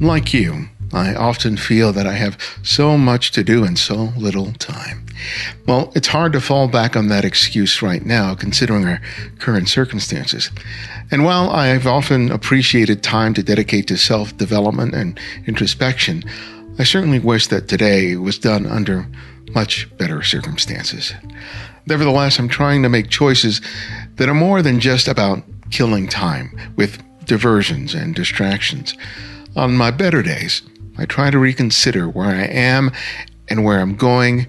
Like you, I often feel that I have so much to do and so little time. Well, it's hard to fall back on that excuse right now, considering our current circumstances. And while I've often appreciated time to dedicate to self-development and introspection, I certainly wish that today was done under much better circumstances. Nevertheless, I'm trying to make choices that are more than just about killing time with diversions and distractions. On my better days, I try to reconsider where I am and where I'm going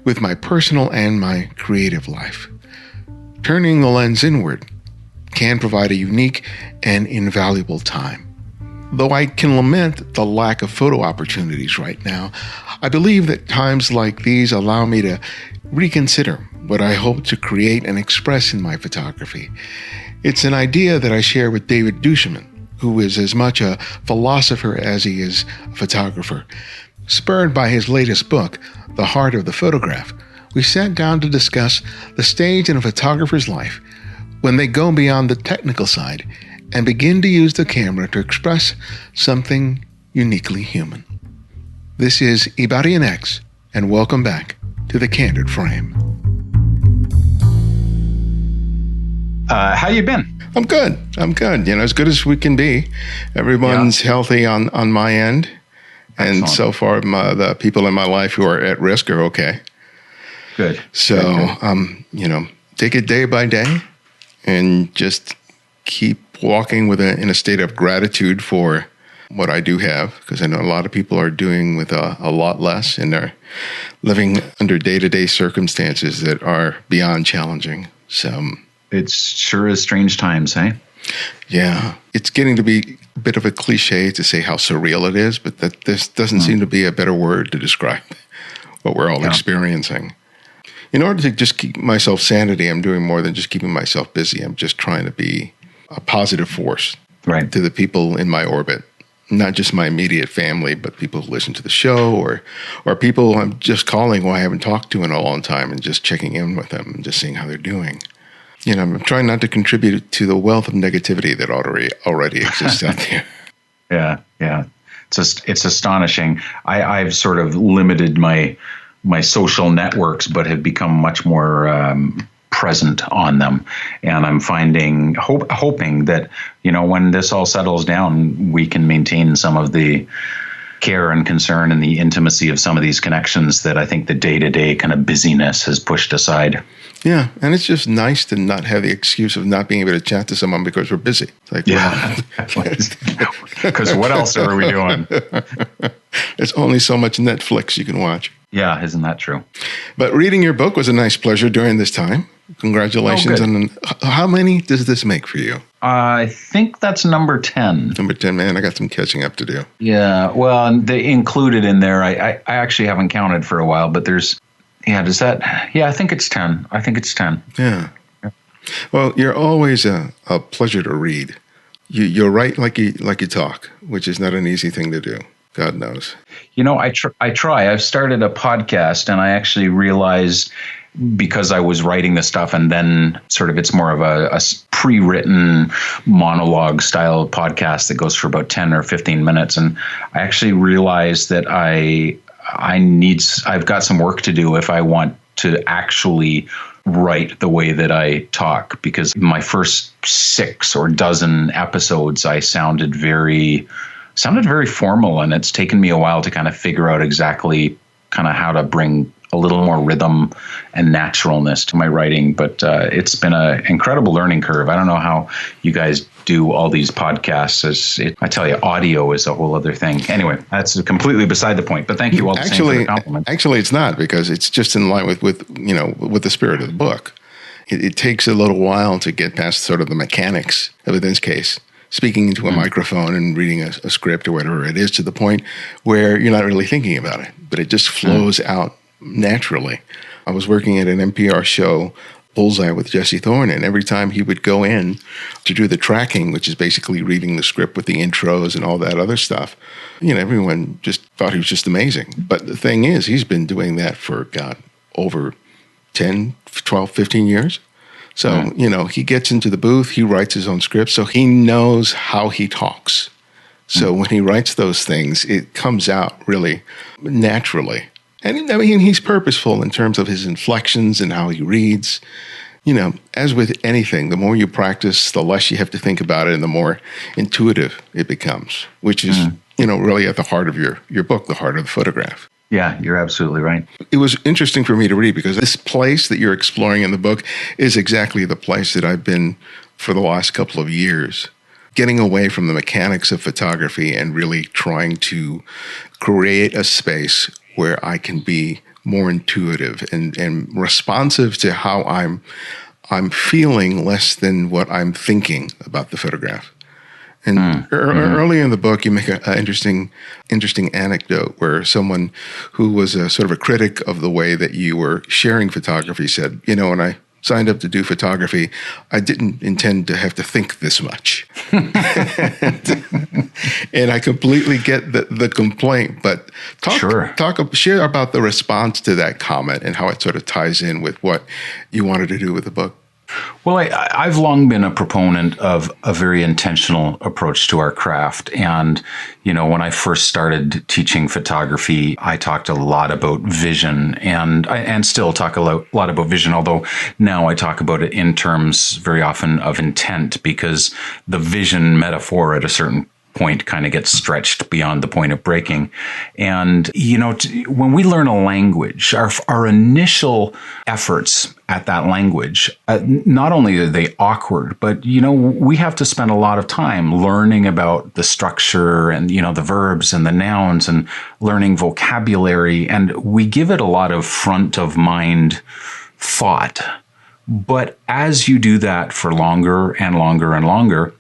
with my personal and my creative life. Turning the lens inward can provide a unique and invaluable time. Though I can lament the lack of photo opportunities right now, I believe that times like these allow me to reconsider what I hope to create and express in my photography. It's an idea that I share with duChemin, who is as much a philosopher as he is a photographer. Spurred by his latest book, The Heart of the Photograph, we sat down to discuss the stage in a photographer's life when they go beyond the technical side and begin to use the camera to express something uniquely human. This is Avedon X, and welcome back to the Candid Frame. How you been? I'm good. As good as we can be. Everyone's healthy on my end. And Excellent. So far, the people in my life who are at risk are okay. Good. So, Good. Take it day by day and just keep walking in a state of gratitude for what I do have, because I know a lot of people are doing with a lot less and are living under day-to-day circumstances that are beyond challenging. So It's sure is strange times, eh? yeah, it's getting to be a bit of a cliche to say how surreal it is, but that this doesn't seem to be a better word to describe what we're all experiencing. In order to just keep myself sanity, I'm doing more than just keeping myself busy. I'm just trying to be a positive force to the people in my orbit, not just my immediate family, but people who listen to the show or people I'm just calling who I haven't talked to in a long time and just checking in with them and just seeing how they're doing. I'm trying not to contribute to the wealth of negativity that already exists out there. Yeah. It's astonishing. I've sort of limited my social networks, but have become much more present on them. And I'm hoping that, when this all settles down, we can maintain some of the care and concern and the intimacy of some of these connections that I think the day-to-day kind of busyness has pushed aside. Yeah, and it's just nice to not have the excuse of not being able to chat to someone because we're busy. Because what else are we doing? There's only so much Netflix you can watch. Yeah, isn't that true? But reading your book was a nice pleasure during this time. Congratulations. And how many does this make for you? I think that's number 10. Number 10, man. I got some catching up to do. Yeah, well, they included in there, I actually haven't counted for a while, but there's, I think it's 10. I think it's 10. Yeah. Well, you're always a pleasure to read. You're right like you talk, which is not an easy thing to do. God knows. I try. I've started a podcast, and I actually realized, because I was writing this stuff, and then sort of it's more of a pre-written monologue style podcast that goes for about 10 or 15 minutes. And I actually realized that I've got some work to do if I want to actually write the way that I talk, because my first 6 or dozen episodes, I sounded very formal, and it's taken me a while to kind of figure out exactly kind of how to bring a little more rhythm and naturalness to my writing. But it's been an incredible learning curve. I don't know how you guys do all these podcasts. I tell you, audio is a whole other thing. Anyway, that's completely beside the point. But thank you all the same for the compliment. Actually, it's not, because it's just in line with the spirit of the book. It takes a little while to get past sort of the mechanics of, in this case, speaking into a microphone and reading a script or whatever it is, to the point where you're not really thinking about it, but it just flows out naturally. I was working at an NPR show, Bullseye, with Jesse Thorne, and every time he would go in to do the tracking, which is basically reading the script with the intros and all that other stuff, everyone just thought he was just amazing. But the thing is, he's been doing that for, over 10, 12, 15 years. So, he gets into the booth, he writes his own script, so he knows how he talks. So when he writes those things, it comes out really naturally. And I mean, he's purposeful in terms of his inflections and how he reads. You know, as with anything, the more you practice, the less you have to think about it and the more intuitive it becomes, which is, really at the heart of your book, the heart of the photograph. Yeah, you're absolutely right. It was interesting for me to read because this place that you're exploring in the book is exactly the place that I've been for the last couple of years, getting away from the mechanics of photography and really trying to create a space where I can be more intuitive and responsive to how I'm feeling less than what I'm thinking about the photograph. And early in the book, you make an interesting anecdote where someone who was a sort of a critic of the way that you were sharing photography said, when I signed up to do photography, I didn't intend to have to think this much. And I completely get the complaint, but share about the response to that comment and how it sort of ties in with what you wanted to do with the book. Well, I've long been a proponent of a very intentional approach to our craft. And, when I first started teaching photography, I talked a lot about vision and still talk a lot about vision, although now I talk about it in terms very often of intent, because the vision metaphor at a certain point kind of gets stretched beyond the point of breaking. And, when we learn a language, our initial efforts at that language, not only are they awkward, but, we have to spend a lot of time learning about the structure and, the verbs and the nouns and learning vocabulary. And we give it a lot of front of mind thought. But as you do that for longer and longer and longer,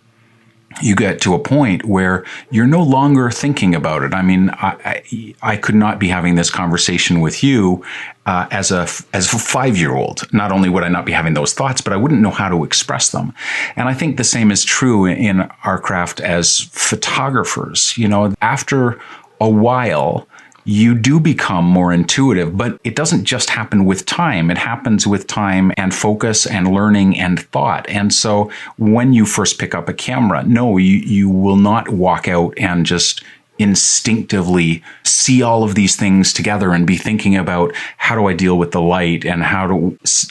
you get to a point where you're no longer thinking about it. I mean, I could not be having this conversation with you as a 5-year-old. Not only would I not be having those thoughts, but I wouldn't know how to express them. And I think the same is true in our craft as photographers. After a while, you do become more intuitive, but it doesn't just happen with time. It happens with time and focus and learning and thought. And so when you first pick up a camera, no, you will not walk out and just instinctively see all of these things together and be thinking about how do I deal with the light and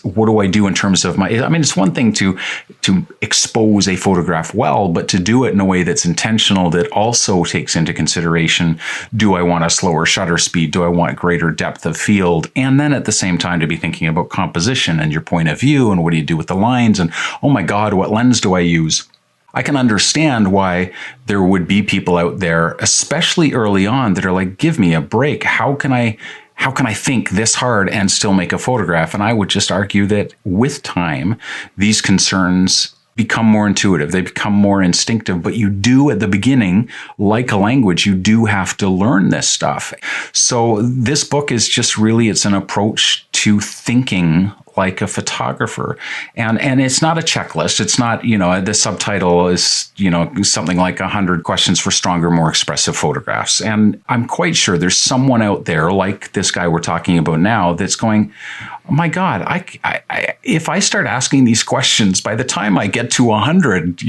what do I do in terms of it's one thing to expose a photograph well, but to do it in a way that's intentional, that also takes into consideration, do I want a slower shutter speed? Do I want greater depth of field? And then at the same time to be thinking about composition and your point of view and what do you do with the lines? And oh my God, what lens do I use? I can understand why there would be people out there, especially early on, that are like, give me a break. How can I think this hard and still make a photograph? And I would just argue that with time, these concerns become more intuitive. They become more instinctive, but you do at the beginning, like a language, you do have to learn this stuff. So this book is just really, it's an approach to thinking like a photographer. And it's not a checklist. It's not, the subtitle is, something like 100 questions for stronger, more expressive photographs. And I'm quite sure there's someone out there like this guy we're talking about now that's going, oh my God, if I start asking these questions, by the time I get to 100,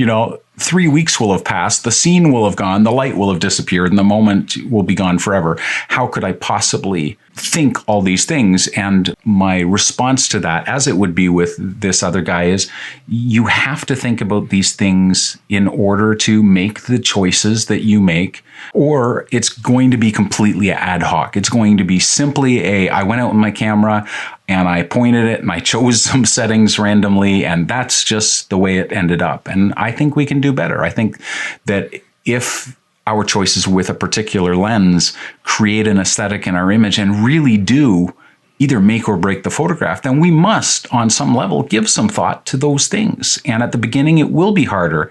3 weeks will have passed, the scene will have gone, the light will have disappeared, and the moment will be gone forever. How could I possibly think all these things? And my response to that, as it would be with this other guy, is you have to think about these things in order to make the choices that you make, or it's going to be completely ad hoc. It's going to be simply I went out with my camera and I pointed it and I chose some settings randomly, and that's just the way it ended up. And I think we can do better. I think that if our choices with a particular lens create an aesthetic in our image and really do either make or break the photograph, then we must, on some level, give some thought to those things. And at the beginning, it will be harder.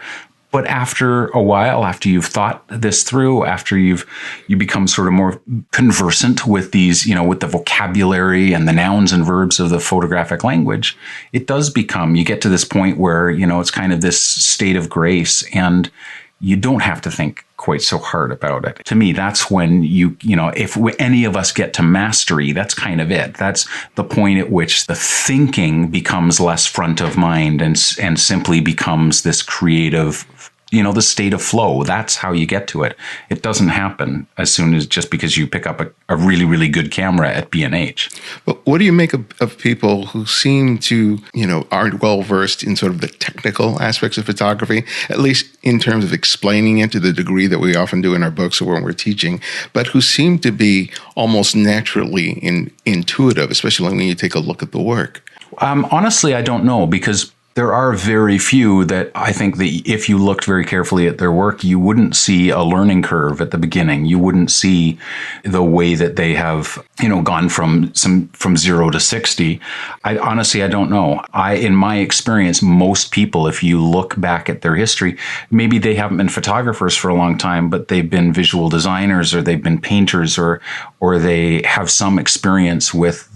But after a while, after you've thought this through, after you become sort of more conversant with these, with the vocabulary and the nouns and verbs of the photographic language, it does become, you get to this point where, it's kind of this state of grace, and you don't have to think quite so hard about it. To me, that's when if any of us get to mastery, that's kind of it. That's the point at which the thinking becomes less front of mind and simply becomes this creative, the state of flow. That's how you get to it. It doesn't happen as soon as just because you pick up a really, really good camera at B&H. But what do you make of people who seem to, aren't well versed in sort of the technical aspects of photography, at least in terms of explaining it to the degree that we often do in our books or when we're teaching, but who seem to be almost naturally intuitive, especially when you take a look at the work? Honestly, I don't know, because there are very few that I think that if you looked very carefully at their work, you wouldn't see a learning curve at the beginning. You wouldn't see the way that they have, gone from 0 to 60. I don't know. In my experience, most people, if you look back at their history, maybe they haven't been photographers for a long time, but they've been visual designers, or they've been painters, or they have some experience with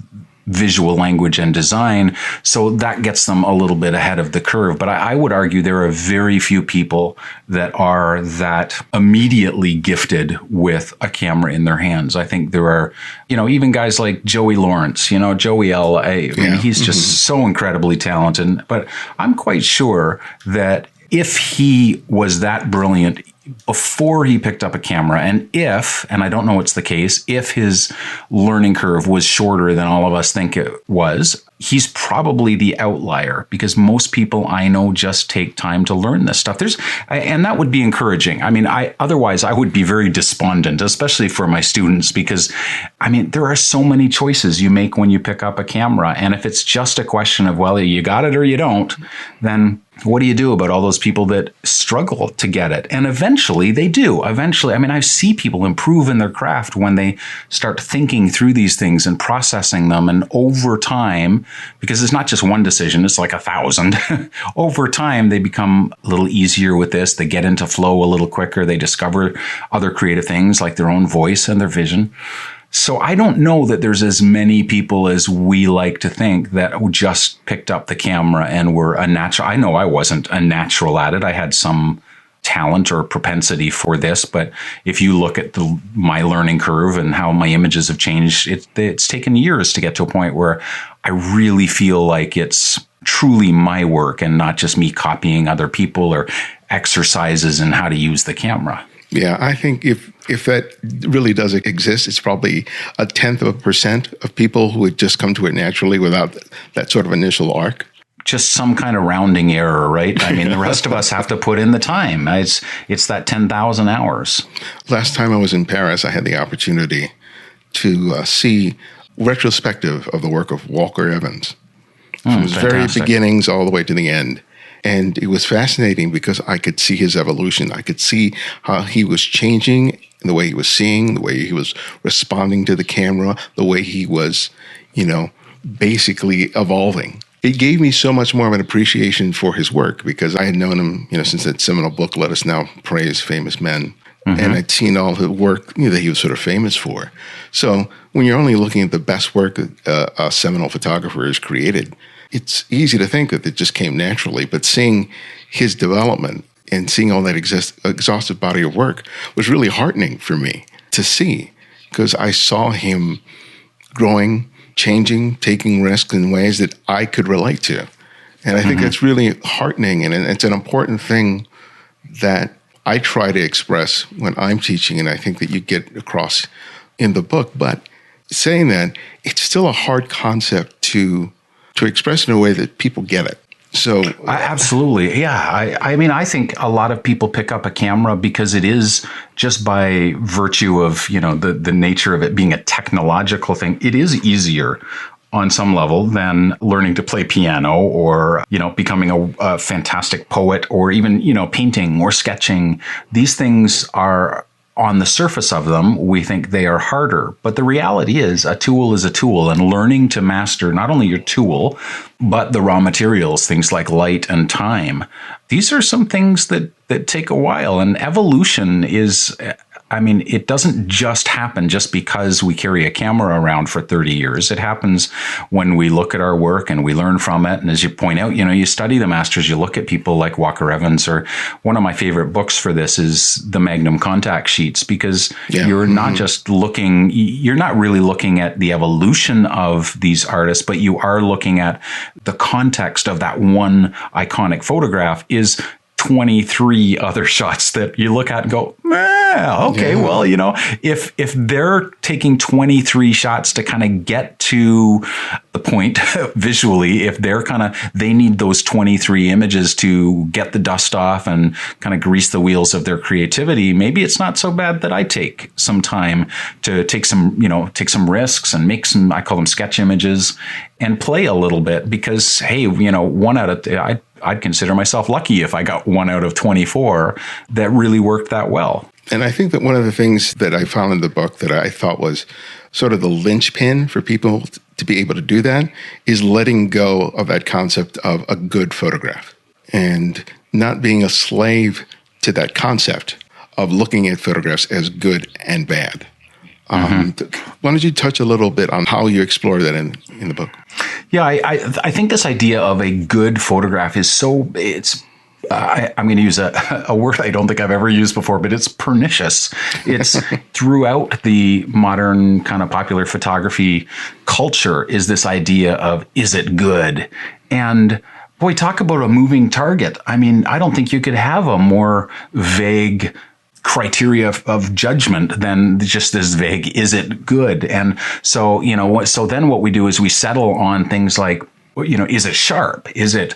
visual language and design. So that gets them a little bit ahead of the curve. But I would argue there are very few people that are that immediately gifted with a camera in their hands. I think there are, even guys like Joey Lawrence, Joey L. He's just so incredibly talented. But I'm quite sure that if he was that brilliant before he picked up a camera, and I don't know it's the case, if his learning curve was shorter than all of us think it was, he's probably the outlier, because most people I know just take time to learn this stuff. And that would be encouraging. Otherwise I would be very despondent, especially for my students, because there are so many choices you make when you pick up a camera. And if it's just a question of, well, you got it or you don't, then what do you do about all those people that struggle to get it? And eventually they do. I see people improve in their craft when they start thinking through these things and processing them. And over time, because it's not just one decision, it's like 1,000. Over time, they become a little easier with this. They get into flow a little quicker. They discover other creative things like their own voice and their vision. So I don't know that there's as many people as we like to think that just picked up the camera and were a natural. I know I wasn't a natural at it. I had some talent or propensity for this, but if you look at my learning curve and how my images have changed, it's taken years to get to a point where I really feel like it's truly my work and not just me copying other people or exercises in how to use the camera. Yeah, I think if that really does exist, it's probably 0.1% of people who would just come to it naturally without that sort of initial arc. Just some kind of rounding error, right? The rest of us have to put in the time. It's that 10,000 hours. Last time I was in Paris, I had the opportunity to see retrospective of the work of Walker Evans from his very beginnings all the way to the end. And it was fascinating because I could see his evolution. I could see how he was changing in the way he was seeing, the way he was responding to the camera, the way he was, basically evolving. It gave me so much more of an appreciation for his work because I had known him, since that seminal book, Let Us Now Praise Famous Men. Mm-hmm. And I'd seen all the work that he was sort of famous for. So when you're only looking at the best work that a seminal photographer has created, it's easy to think that it just came naturally, but seeing his development and seeing all that exhaustive body of work was really heartening for me to see, because I saw him growing, changing, taking risks in ways that I could relate to. And I think that's really heartening, and it's an important thing that I try to express when I'm teaching, and I think that you get across in the book. But saying that, it's still a hard concept to express in a way that people get it. So absolutely. Yeah. I think a lot of people pick up a camera because it is just by virtue of, the nature of it being a technological thing. It is easier on some level than learning to play piano or, becoming a fantastic poet or even, painting or sketching. These things are, on the surface of them, we think they are harder. But the reality is a tool is a tool, and learning to master not only your tool, but the raw materials, things like light and time. These are some things that take a while. And evolution is, it doesn't just happen just because we carry a camera around for 30 years. It happens when we look at our work and we learn from it. And as you point out, you study the masters, you look at people like Walker Evans, or one of my favorite books for this is the Magnum contact sheets, because you're not just looking, you're not really looking at the evolution of these artists, but you are looking at the context of that one iconic photograph is 23 other shots that you look at and go, okay, well, if they're taking 23 shots to kind of get to the point visually, if they need those 23 images to get the dust off and kind of grease the wheels of their creativity, maybe it's not so bad that I take some time to take some risks and make some, I call them sketch images, and play a little bit, because, hey, I'd consider myself lucky if I got 1 out of 24 that really worked that well. And I think that one of the things that I found in the book that I thought was sort of the linchpin for people to be able to do that is letting go of that concept of a good photograph and not being a slave to that concept of looking at photographs as good and bad. Why don't you touch a little bit on how you explore that in the book? Yeah, I think this idea of a good photograph is I'm going to use a word I don't think I've ever used before, but it's pernicious. It's throughout the modern kind of popular photography culture is this idea of, is it good? And boy, talk about a moving target. I mean, I don't think you could have a more vague criteria of judgment than just this vague, is it good? And so, so then what we do is we settle on things like, is it sharp? Is it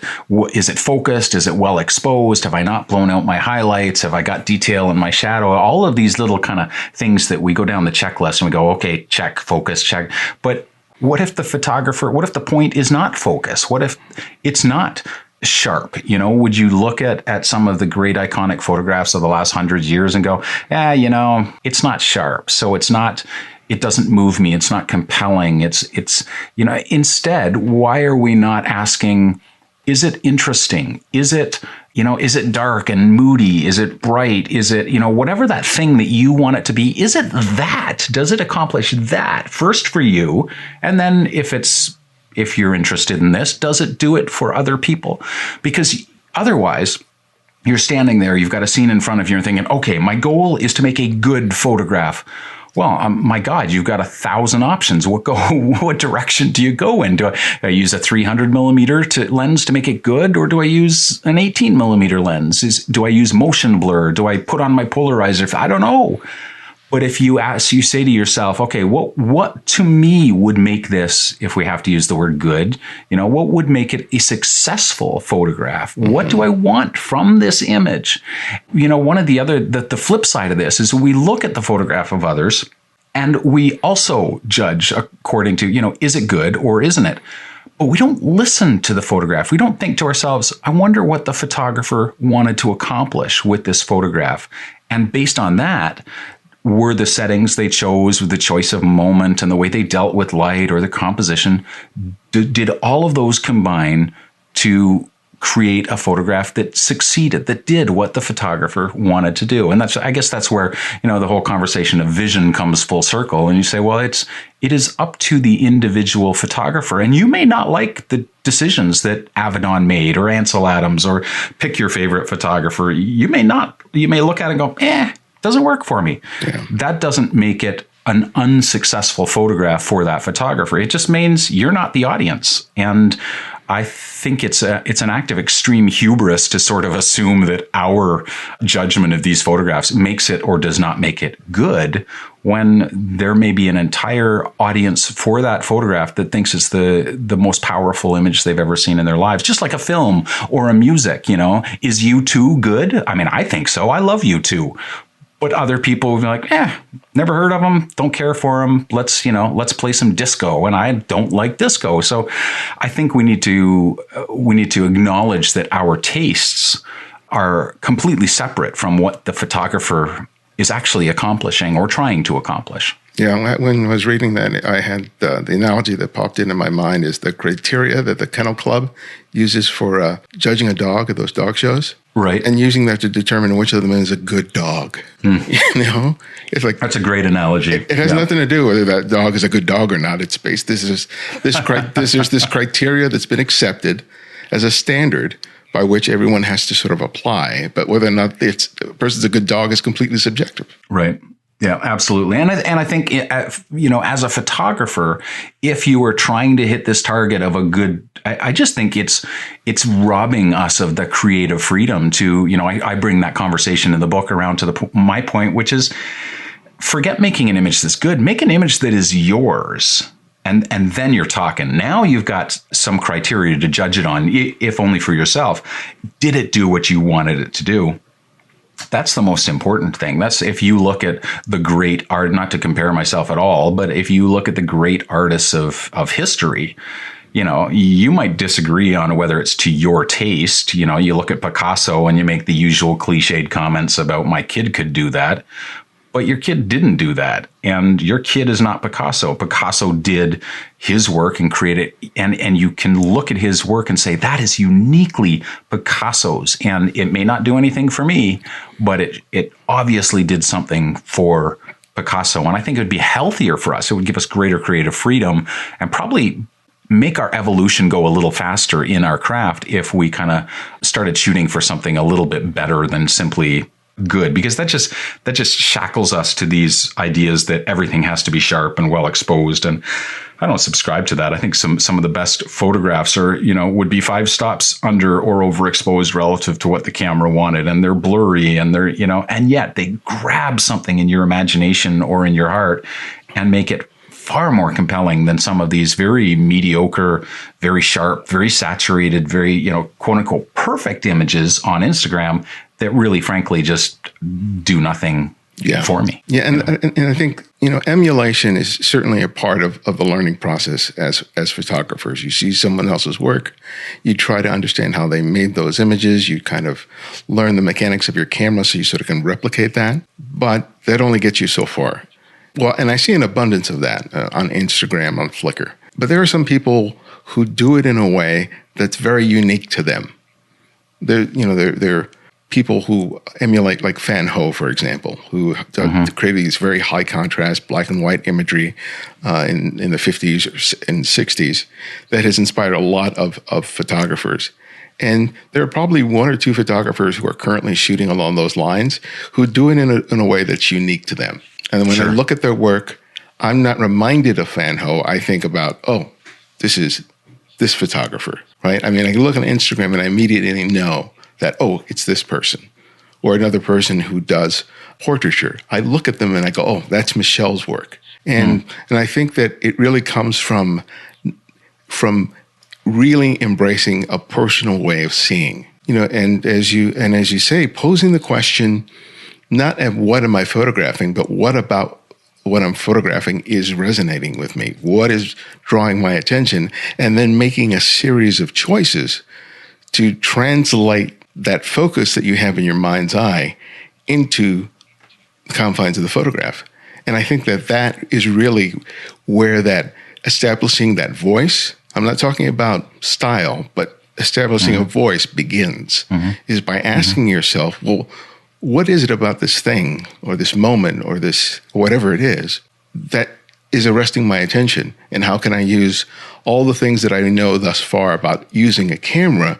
focused? Is it well exposed? Have I not blown out my highlights? Have I got detail in my shadow? All of these little kind of things that we go down the checklist and we go, okay, check, focus, check. But what if the point is not focus? What if it's not sharp? Would you look at some of the great iconic photographs of the last 100 years and go, it's not sharp. So it doesn't move me. It's not compelling. Instead, why are we not asking, is it interesting? Is it dark and moody? Is it bright? Is it, whatever that thing that you want it to be, is it that? Does it accomplish that first for you? And then if you're interested in this, does it do it for other people? Because otherwise, you're standing there, you've got a scene in front of you and thinking, okay, my goal is to make a good photograph. Well, my God, you've got 1,000 options. What direction do you go in? Do I use a 300 millimeter lens to make it good, or do I use an 18 millimeter lens? Do I use motion blur? Do I put on my polarizer? I don't know. But if you say to yourself, okay, what to me would make this, if we have to use the word good, what would make it a successful photograph? Mm-hmm. What do I want from this image? One of the flip side of this is we look at the photograph of others and we also judge according to, is it good or isn't it? But we don't listen to the photograph. We don't think to ourselves, I wonder what the photographer wanted to accomplish with this photograph. And based on that, were the settings they chose, the choice of moment and the way they dealt with light or the composition, did all of those combine to create a photograph that succeeded, that did what the photographer wanted to do? And I guess that's where, the whole conversation of vision comes full circle. And you say, well, it is up to the individual photographer. And you may not like the decisions that Avedon made or Ansel Adams, or pick your favorite photographer. You may look at it and go, doesn't work for me. Yeah. That doesn't make it an unsuccessful photograph for that photographer. It just means you're not the audience. And I think it's an act of extreme hubris to sort of assume that our judgment of these photographs makes it or does not make it good, when there may be an entire audience for that photograph that thinks it's the most powerful image they've ever seen in their lives. Just like a film or a music, is U2 good? I mean, I think so. I love U2. But other people will be like, never heard of them, don't care for them. Let's play some disco, and I don't like disco. So I think we need to acknowledge that our tastes are completely separate from what the photographer is actually accomplishing or trying to accomplish. Yeah, when I was reading that, I had the analogy that popped into my mind is the criteria that the Kennel Club uses for judging a dog at those dog shows. Right. And using that to determine which of them is a good dog. It's like, that's a great analogy. It has nothing to do whether that dog is a good dog or not. It's based, this criteria that's been accepted as a standard by which everyone has to sort of apply. But whether or not a person's a good dog is completely subjective. Right. Yeah, absolutely. And I think, as a photographer, if you were trying to hit this target of a good, I just think it's robbing us of the creative freedom to, I bring that conversation in the book around to my point, which is forget making an image that's good, make an image that is yours. And then you're talking. Now you've got some criteria to judge it on, if only for yourself. Did it do what you wanted it to do? That's the most important thing. That's if you look at the great art, not to compare myself at all, but if you look at the great artists of history, you might disagree on whether it's to your taste. You look at Picasso and you make the usual cliched comments about my kid could do that. But your kid didn't do that. And your kid is not Picasso. Picasso did his work and created it. And you can look at his work and say, that is uniquely Picasso's. And it may not do anything for me, but it obviously did something for Picasso. And I think it would be healthier for us. It would give us greater creative freedom and probably make our evolution go a little faster in our craft if we kind of started shooting for something a little bit better than simply good, because that just shackles us to these ideas that everything has to be sharp and well exposed. And I don't subscribe to that. I think some of the best photographs are, would be 5 stops under or overexposed relative to what the camera wanted. And they're blurry and they're, and yet they grab something in your imagination or in your heart and make it far more compelling than some of these very mediocre, very sharp, very saturated, very, quote unquote, perfect images on Instagram that really, frankly, just do nothing for me. Yeah. And I think, emulation is certainly a part of the learning process as photographers. You see someone else's work, you try to understand how they made those images, you kind of learn the mechanics of your camera so you sort of can replicate that. But that only gets you so far. Well, and I see an abundance of that on Instagram, on Flickr. But there are some people who do it in a way that's very unique to them. They're people who emulate, like Fan Ho, for example, who created these very high contrast black and white imagery in the 50s and 60s that has inspired a lot of photographers. And there are probably 1 or 2 photographers who are currently shooting along those lines who do it in a way that's unique to them. And when I look at their work, I'm not reminded of Fan Ho. I think about, this is this photographer, right? I mean, I can look on Instagram and I immediately know that, it's this person. Or another person who does portraiture. I look at them and I go, that's Michelle's work. And I think that it really comes from really embracing a personal way of seeing. And as you say, posing the question, not at what am I photographing, but what about what I'm photographing is resonating with me? What is drawing my attention? And then making a series of choices to translate that focus that you have in your mind's eye into the confines of the photograph. And I think that is really where that establishing that voice, I'm not talking about style, but establishing a voice begins, is by asking yourself, well, what is it about this thing or this moment or this whatever it is that is arresting my attention? And how can I use all the things that I know thus far about using a camera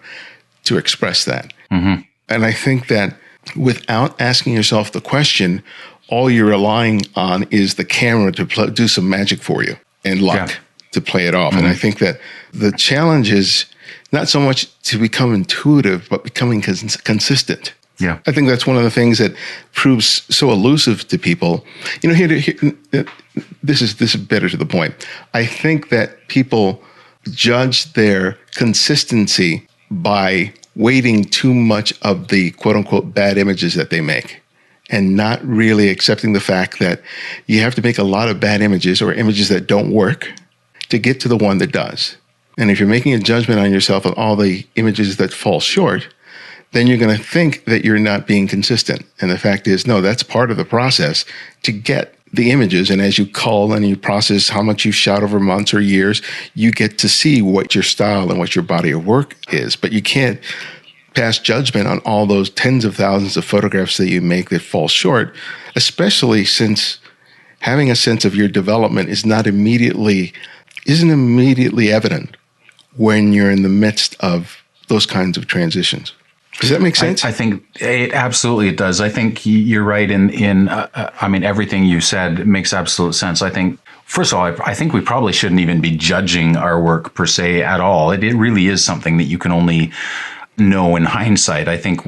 to express that? And I think that without asking yourself the question, all you're relying on is the camera to do some magic for you and luck to play it off. And I think that the challenge is not so much to become intuitive, but becoming consistent. Yeah, I think that's one of the things that proves so elusive to people. This is better to the point. I think that people judge their consistency by weighting too much of the quote unquote bad images that they make, and not really accepting the fact that you have to make a lot of bad images or images that don't work to get to the one that does. And if you're making a judgment on yourself on all the images that fall short, then you're going to think that you're not being consistent. And the fact is, no, that's part of the process to get the images. And as you cull and you process how much you've shot over months or years, you get to see what your style and what your body of work is. But you can't pass judgment on all those tens of thousands of photographs that you make that fall short, especially since having a sense of your development isn't immediately evident when you're in the midst of those kinds of transitions. Does that make sense? I think it absolutely does. I think you're right I mean, everything you said makes absolute sense. I think, first of all, I think we probably shouldn't even be judging our work per se at all. It really is something that you can only know in hindsight. I think,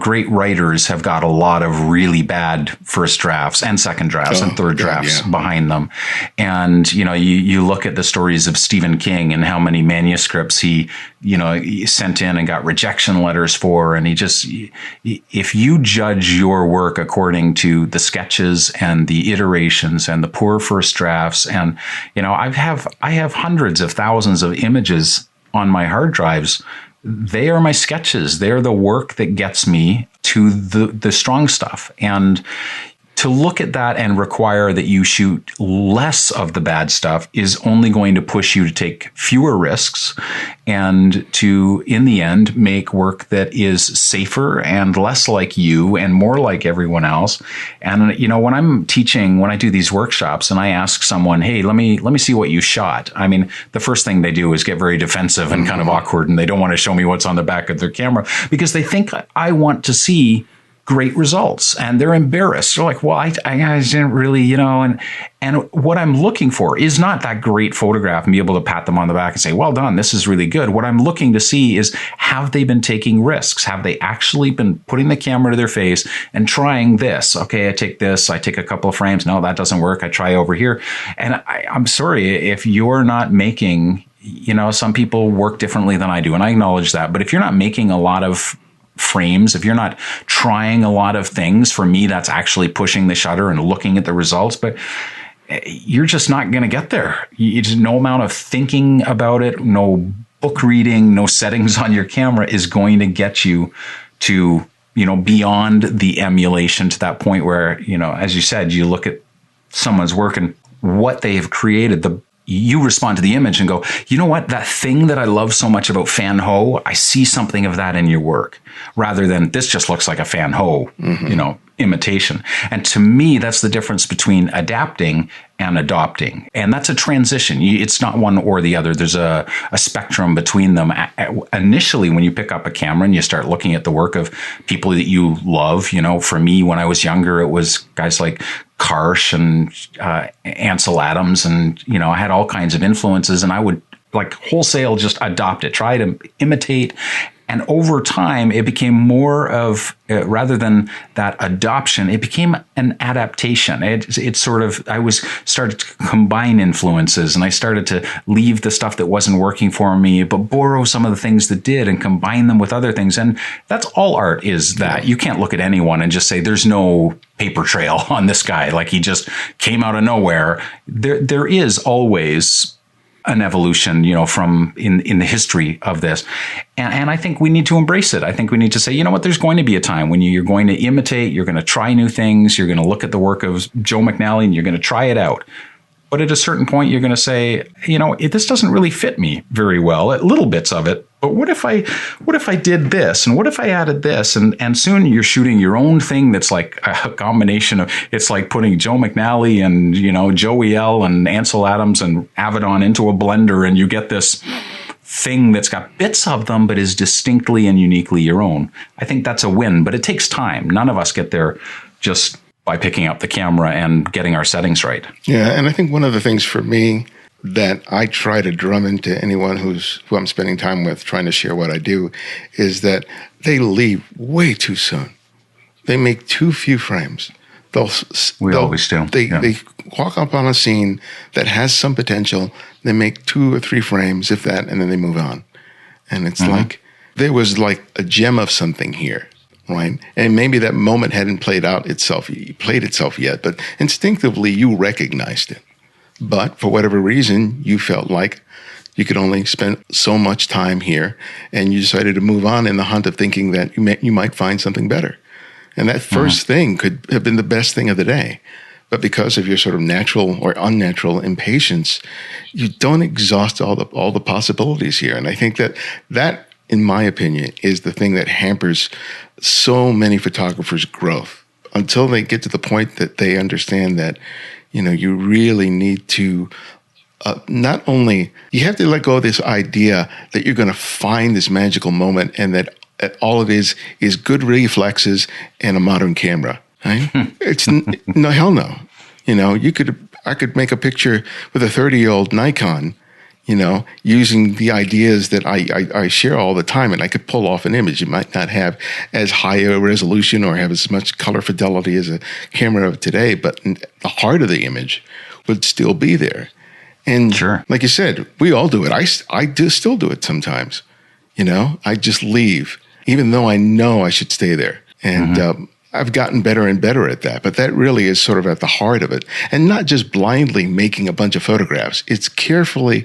great writers have got a lot of really bad first drafts and second drafts and third drafts behind them. And, you look at the stories of Stephen King and how many manuscripts he sent in and got rejection letters for. And if you judge your work according to the sketches and the iterations and the poor first drafts, and, I have hundreds of thousands of images on my hard drives. They are my sketches. They're the work that gets me to the strong stuff. And to look at that and require that you shoot less of the bad stuff is only going to push you to take fewer risks and to, in the end, make work that is safer and less like you and more like everyone else. And, when I'm teaching, when I do these workshops and I ask someone, hey, let me see what you shot. I mean, the first thing they do is get very defensive and kind of awkward, and they don't want to show me what's on the back of their camera because they think I want to see great results, and they're embarrassed. They're like, well, I didn't really, and what I'm looking for is not that great photograph and be able to pat them on the back and say, well done, this is really good. What I'm looking to see is, have they been taking risks? Have they actually been putting the camera to their face and trying this? Okay, I take this, I take a couple of frames. No, that doesn't work. I try over here. And I'm sorry if you're not making, some people work differently than I do, and I acknowledge that. But if you're not making a lot of frames, if you're not trying a lot of things, for me, that's actually pushing the shutter and looking at the results, but you're just not going to get there. It's no amount of thinking about it, no book reading, no settings on your camera is going to get you to, beyond the emulation to that point where, as you said, you look at someone's work and what they have created, you respond to the image and go, you know what, that thing that I love so much about Fan Ho, I see something of that in your work, rather than this just looks like a Fan Ho, imitation. And to me, that's the difference between adapting and adopting. And that's a transition. It's not one or the other. There's a spectrum between them. Initially, when you pick up a camera and you start looking at the work of people that you love, for me, when I was younger, it was guys like Karsh and Ansel Adams. And, I had all kinds of influences, and I would wholesale just adopt it, try to imitate. And over time, it became more of, rather than that adoption, it became an adaptation. It sort of, started to combine influences, and I started to leave the stuff that wasn't working for me, but borrow some of the things that did and combine them with other things. And that's all art is that. You can't look at anyone and just say, there's no paper trail on this guy, like he just came out of nowhere. There is always an evolution, from in the history of this. And I think we need to embrace it. I think we need to say, you know what, there's going to be a time when you're going to imitate, you're going to try new things, you're going to look at the work of Joe McNally and you're going to try it out. But at a certain point, you're going to say, this doesn't really fit me very well, at little bits of it. But what if I did this? And what if I added this? And soon you're shooting your own thing that's like a combination of, it's like putting Joe McNally and, Joey L and Ansel Adams and Avedon into a blender, and you get this thing that's got bits of them, but is distinctly and uniquely your own. I think that's a win, but it takes time. None of us get there just by picking up the camera and getting our settings right. Yeah, and I think one of the things for me that I try to drum into anyone who I'm spending time with trying to share what I do is that they leave way too soon. They make too few frames. We always do. They walk up on a scene that has some potential. They make 2 or 3 frames, if that, and then they move on. And it's like there was like a gem of something here. Right. And maybe that moment hadn't played itself yet, but instinctively you recognized it. But for whatever reason, you felt like you could only spend so much time here, and you decided to move on in the hunt of thinking that you might find something better. And that first thing could have been the best thing of the day. But because of your sort of natural or unnatural impatience, you don't exhaust all the possibilities here. And I think that, in my opinion, is the thing that hampers so many photographers' growth until they get to the point that they understand that, you really need to not only, you have to let go of this idea that you're going to find this magical moment and that all it is good reflexes and a modern camera. Right? It's no, hell no. I could make a picture with a 30-year-old Nikon, using the ideas that I share all the time, and I could pull off an image. It might not have as high a resolution or have as much color fidelity as a camera of today, but the heart of the image would still be there. And sure, like you said, we all do it. I do still do it sometimes. I just leave, even though I know I should stay there. And I've gotten better and better at that, but that really is sort of at the heart of it. And not just blindly making a bunch of photographs. It's carefully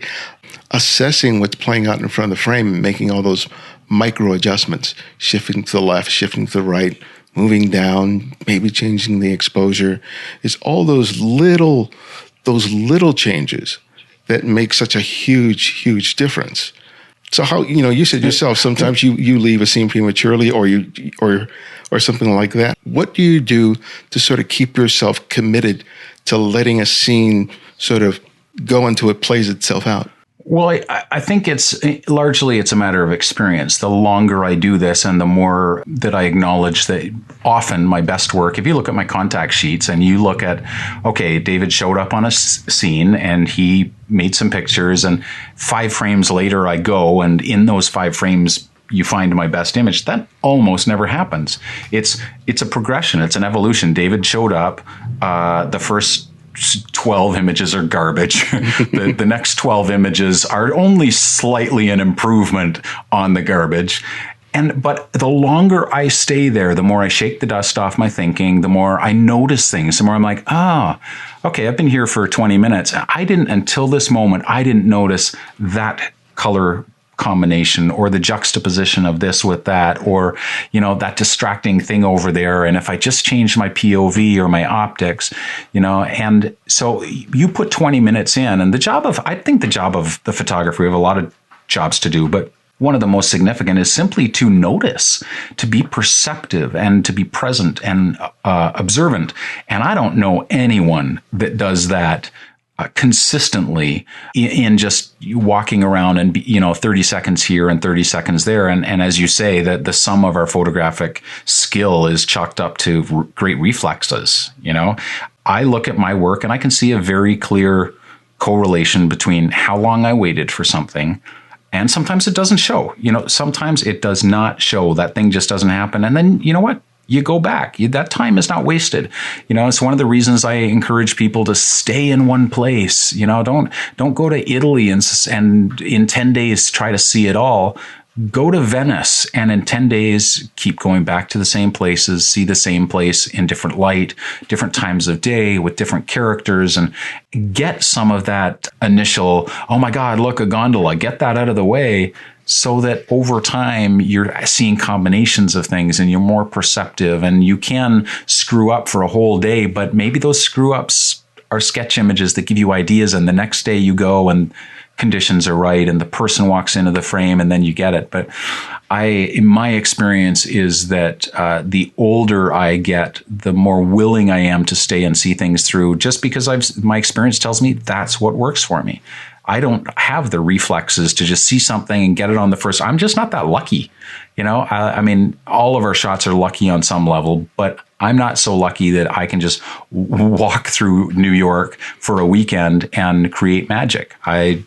assessing what's playing out in front of the frame and making all those micro adjustments, shifting to the left, shifting to the right, moving down, maybe changing the exposure. It's all those little changes that make such a huge difference. So how, you said yourself, sometimes you leave a scene prematurely or something like that. What do you do to sort of keep yourself committed to letting a scene sort of go until it plays itself out? Well, I think it's largely a matter of experience. The longer I do this and the more that I acknowledge that often my best work, if you look at my contact sheets and you look at, okay, David showed up on a scene and he made some pictures, and 5 frames later I go, and in those 5 frames you find my best image. That almost never happens. It's a progression. It's an evolution. David showed up. The first 12 images are garbage. The next 12 images are only slightly an improvement on the garbage. But the longer I stay there, the more I shake the dust off my thinking, the more I notice things, the more I'm like, okay, I've been here for 20 minutes. Until this moment, I didn't notice that color combination or the juxtaposition of this with that, or that distracting thing over there. And if I just change my POV or my optics, and so you put 20 minutes in, and I think the job of the photographer, we have a lot of jobs to do, but one of the most significant is simply to notice, to be perceptive and to be present and observant. And I don't know anyone that does that consistently in just walking around and 30 seconds here and 30 seconds there. And as you say, that the sum of our photographic skill is chalked up to great reflexes. I look at my work and I can see a very clear correlation between how long I waited for something. And sometimes it doesn't show, sometimes it does not show. That thing just doesn't happen. And then, you know what? You go back. That time is not wasted. It's one of the reasons I encourage people to stay in one place. Don't go to Italy and in 10 days try to see it all. Go to Venice and in 10 days keep going back to the same places, see the same place in different light, different times of day with different characters, and get some of that initial, oh my God, look, a gondola, get that out of the way, so that over time you're seeing combinations of things and you're more perceptive, and you can screw up for a whole day, but maybe those screw ups are sketch images that give you ideas, and the next day you go and conditions are right and the person walks into the frame and then you get it. But in my experience is that the older I get, the more willing I am to stay and see things through, just because my experience tells me that's what works for me. I don't have the reflexes to just see something and get it on the first. I'm just not that lucky. I mean, all of our shots are lucky on some level, but I'm not so lucky that I can just walk through New York for a weekend and create magic. I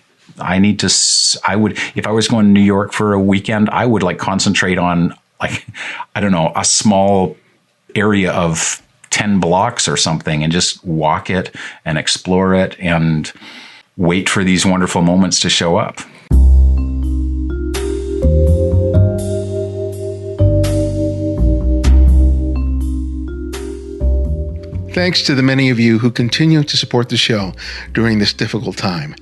would, if I was going to New York for a weekend, I would concentrate on a small area of 10 blocks or something and just walk it and explore it and wait for these wonderful moments to show up. Thanks to the many of you who continue to support the show during this difficult time.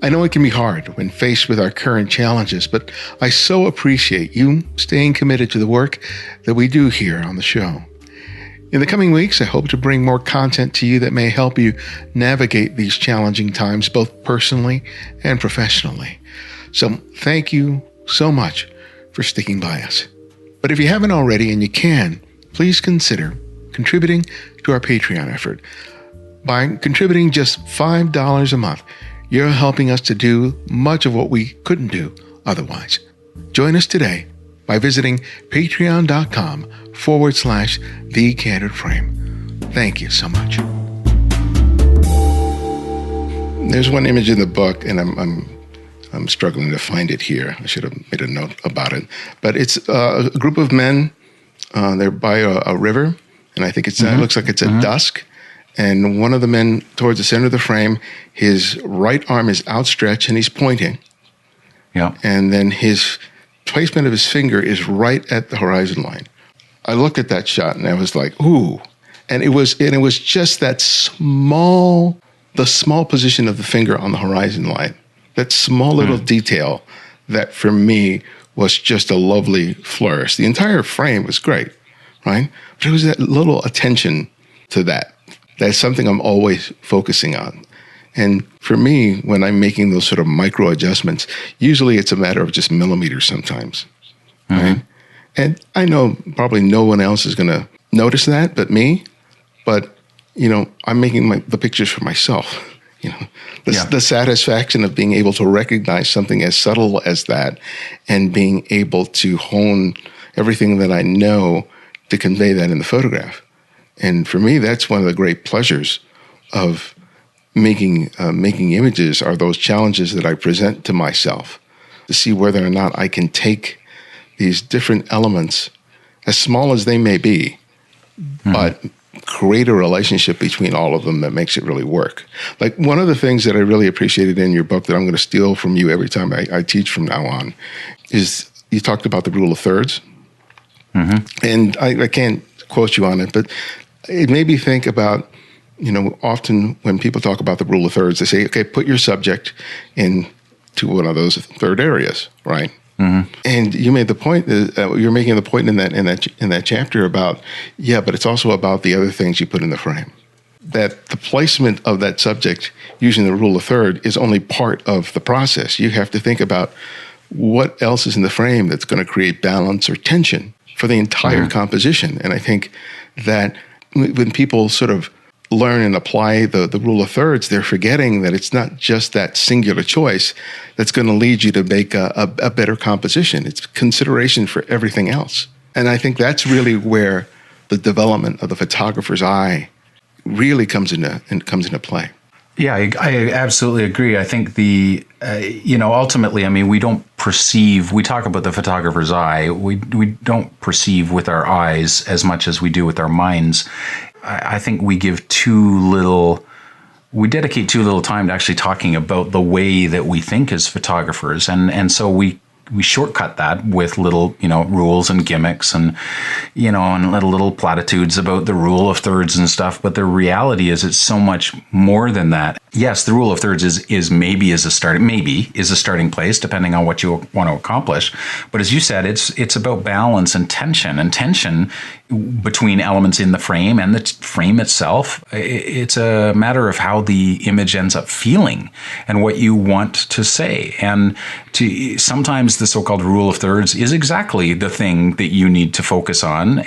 I know it can be hard when faced with our current challenges, but I so appreciate you staying committed to the work that we do here on the show. In the coming weeks, I hope to bring more content to you that may help you navigate these challenging times, both personally and professionally. So thank you so much for sticking by us. But if you haven't already and you can, please consider contributing to our Patreon effort. By contributing just $5 a month, you're helping us to do much of what we couldn't do otherwise. Join us today by visiting patreon.com/thecandidframe. Thank you so much. There's one image in the book, and I'm struggling to find it here. I should have made a note about it. But it's a group of men. They're by a river, and I think it looks like it's at dusk. And one of the men towards the center of the frame, his right arm is outstretched, and he's pointing. Yeah. And then his placement of his finger is right at the horizon line. I looked at that shot, and I was like, ooh. And it was just that small position of the finger on the horizon line, that small little detail that for me was just a lovely flourish. The entire frame was great, right? But it was that little attention to that. That's something I'm always focusing on. And for me, when I'm making those sort of micro adjustments, usually it's a matter of just millimeters sometimes, right? And I know probably no one else is going to notice that but me. But, I'm making the pictures for myself. The satisfaction of being able to recognize something as subtle as that and being able to hone everything that I know to convey that in the photograph. And for me, that's one of the great pleasures of making images, are those challenges that I present to myself to see whether or not I can take these different elements, as small as they may be, but create a relationship between all of them that makes it really work. Like one of the things that I really appreciated in your book that I'm going to steal from you every time I teach from now on is you talked about the rule of thirds. And I can't quote you on it, but it made me think about, often when people talk about the rule of thirds, they say, okay, put your subject into one of those third areas, right? And you made the point, you're making the point in that chapter about, but it's also about the other things you put in the frame. That the placement of that subject using the rule of third is only part of the process. You have to think about what else is in the frame that's going to create balance or tension for the entire composition. And I think that when people sort of learn and apply the rule of thirds, they're forgetting that it's not just that singular choice that's going to lead you to make a better composition. It's consideration for everything else. And I think that's really where the development of the photographer's eye really comes into play. Yeah, I absolutely agree. I think ultimately, we don't perceive, we talk about the photographer's eye, we don't perceive with our eyes as much as we do with our minds. I think we dedicate too little time to actually talking about the way that we think as photographers. And so we shortcut that with little, rules and gimmicks and little platitudes about the rule of thirds and stuff. But the reality is it's so much more than that. Yes, the rule of thirds is a starting place, depending on what you want to accomplish. But as you said, it's about balance and tension between elements in the frame and the frame itself. It's a matter of how the image ends up feeling and what you want to say. And sometimes the so-called rule of thirds is exactly the thing that you need to focus on,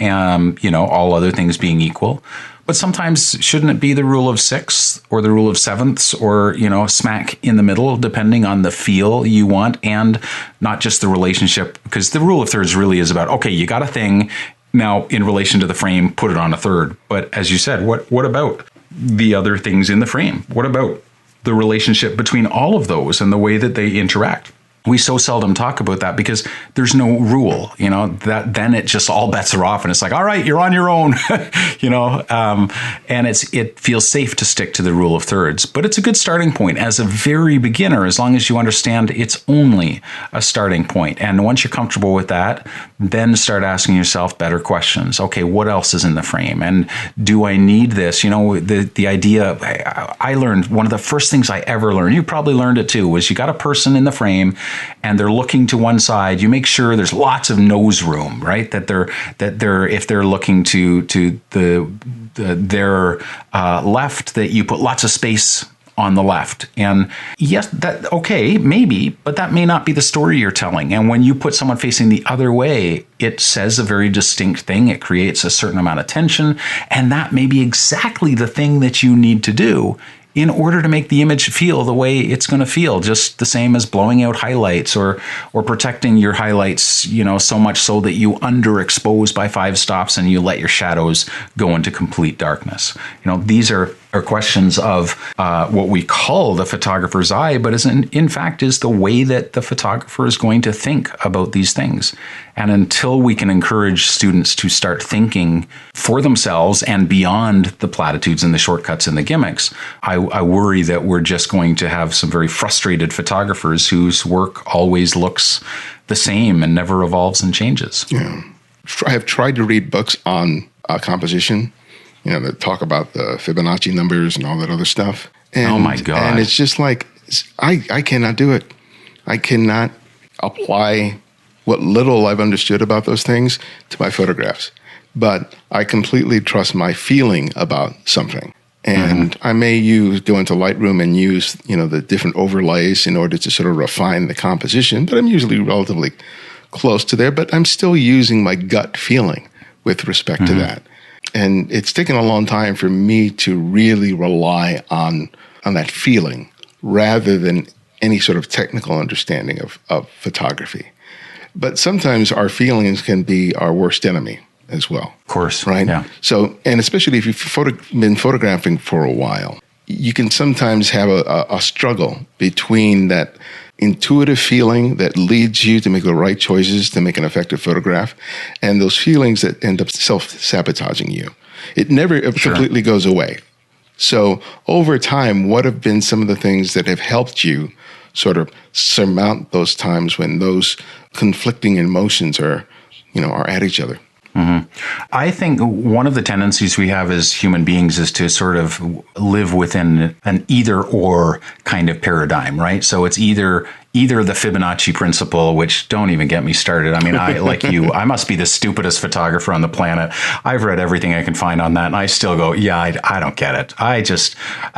all other things being equal. But sometimes shouldn't it be the rule of sixths or the rule of sevenths or, smack in the middle, depending on the feel you want and not just the relationship? Because the rule of thirds really is about, okay, you got a thing. Now, in relation to the frame, put it on a third. But as you said, what about the other things in the frame? What about the relationship between all of those and the way that they interact? We so seldom talk about that because there's no rule, that then it just all bets are off and it's like, all right, you're on your own, and it feels safe to stick to the rule of thirds, but it's a good starting point as a very beginner, as long as you understand it's only a starting point. And once you're comfortable with that, then start asking yourself better questions. Okay, what else is in the frame? And do I need this? The idea, I learned one of the first things I ever learned, you probably learned it too, was you got a person in the frame and they're looking to one side. You make sure there's lots of nose room, right? That they're if they're looking to their left, that you put lots of space on the left. And yes, maybe, but that may not be the story you're telling. And when you put someone facing the other way, it says a very distinct thing. It creates a certain amount of tension. And that may be exactly the thing that you need to do in order to make the image feel the way it's going to feel, just the same as blowing out highlights or protecting your highlights, so much so that you underexpose by 5 stops and you let your shadows go into complete darkness. These are questions of what we call the photographer's eye, but in fact is the way that the photographer is going to think about these things. And until we can encourage students to start thinking for themselves and beyond the platitudes and the shortcuts and the gimmicks, I worry that we're just going to have some very frustrated photographers whose work always looks the same and never evolves and changes. Yeah. I have tried to read books on composition, that talk about the Fibonacci numbers and all that other stuff. And, oh my God. And it's just like, I cannot do it. I cannot apply what little I've understood about those things to my photographs. But I completely trust my feeling about something. And I may go into Lightroom and use, the different overlays in order to sort of refine the composition, but I'm usually relatively close to there, but I'm still using my gut feeling with respect to that. And it's taken a long time for me to really rely on that feeling rather than any sort of technical understanding of photography. But sometimes our feelings can be our worst enemy as well. Of course. Right? Yeah. So, and especially if you've been photographing for a while, you can sometimes have a struggle between that intuitive feeling that leads you to make the right choices to make an effective photograph and those feelings that end up self-sabotaging you. It never completely goes away. So over time, what have been some of the things that have helped you sort of surmount those times when those conflicting emotions are at each other? I think one of the tendencies we have as human beings is to sort of live within an either or kind of paradigm, right? So it's either the Fibonacci principle, which don't even get me started. I mean, I must be the stupidest photographer on the planet. I've read everything I can find on that, and I still go, I don't get it.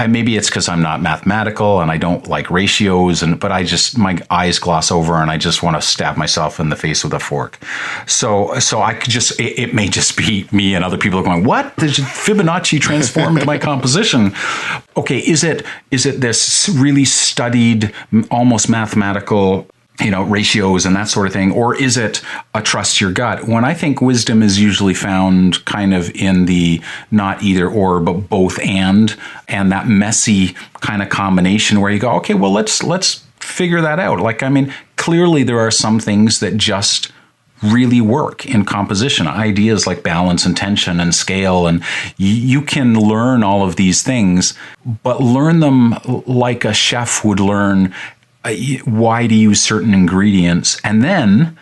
Maybe it's because I'm not mathematical and I don't like ratios, but my eyes gloss over and I just want to stab myself in the face with a fork. So I could it may just be me and other people going, what? There's Fibonacci transformed my composition. Okay, is it this really studied, almost mathematical, ratios and that sort of thing, or is it a trust your gut? When I think wisdom is usually found kind of in the not either or, but both and that messy kind of combination where you go, okay, well, let's figure that out. Clearly there are some things that just really work in composition. Ideas like balance and tension and scale, and you can learn all of these things, but learn them like a chef would learn why to use certain ingredients, and then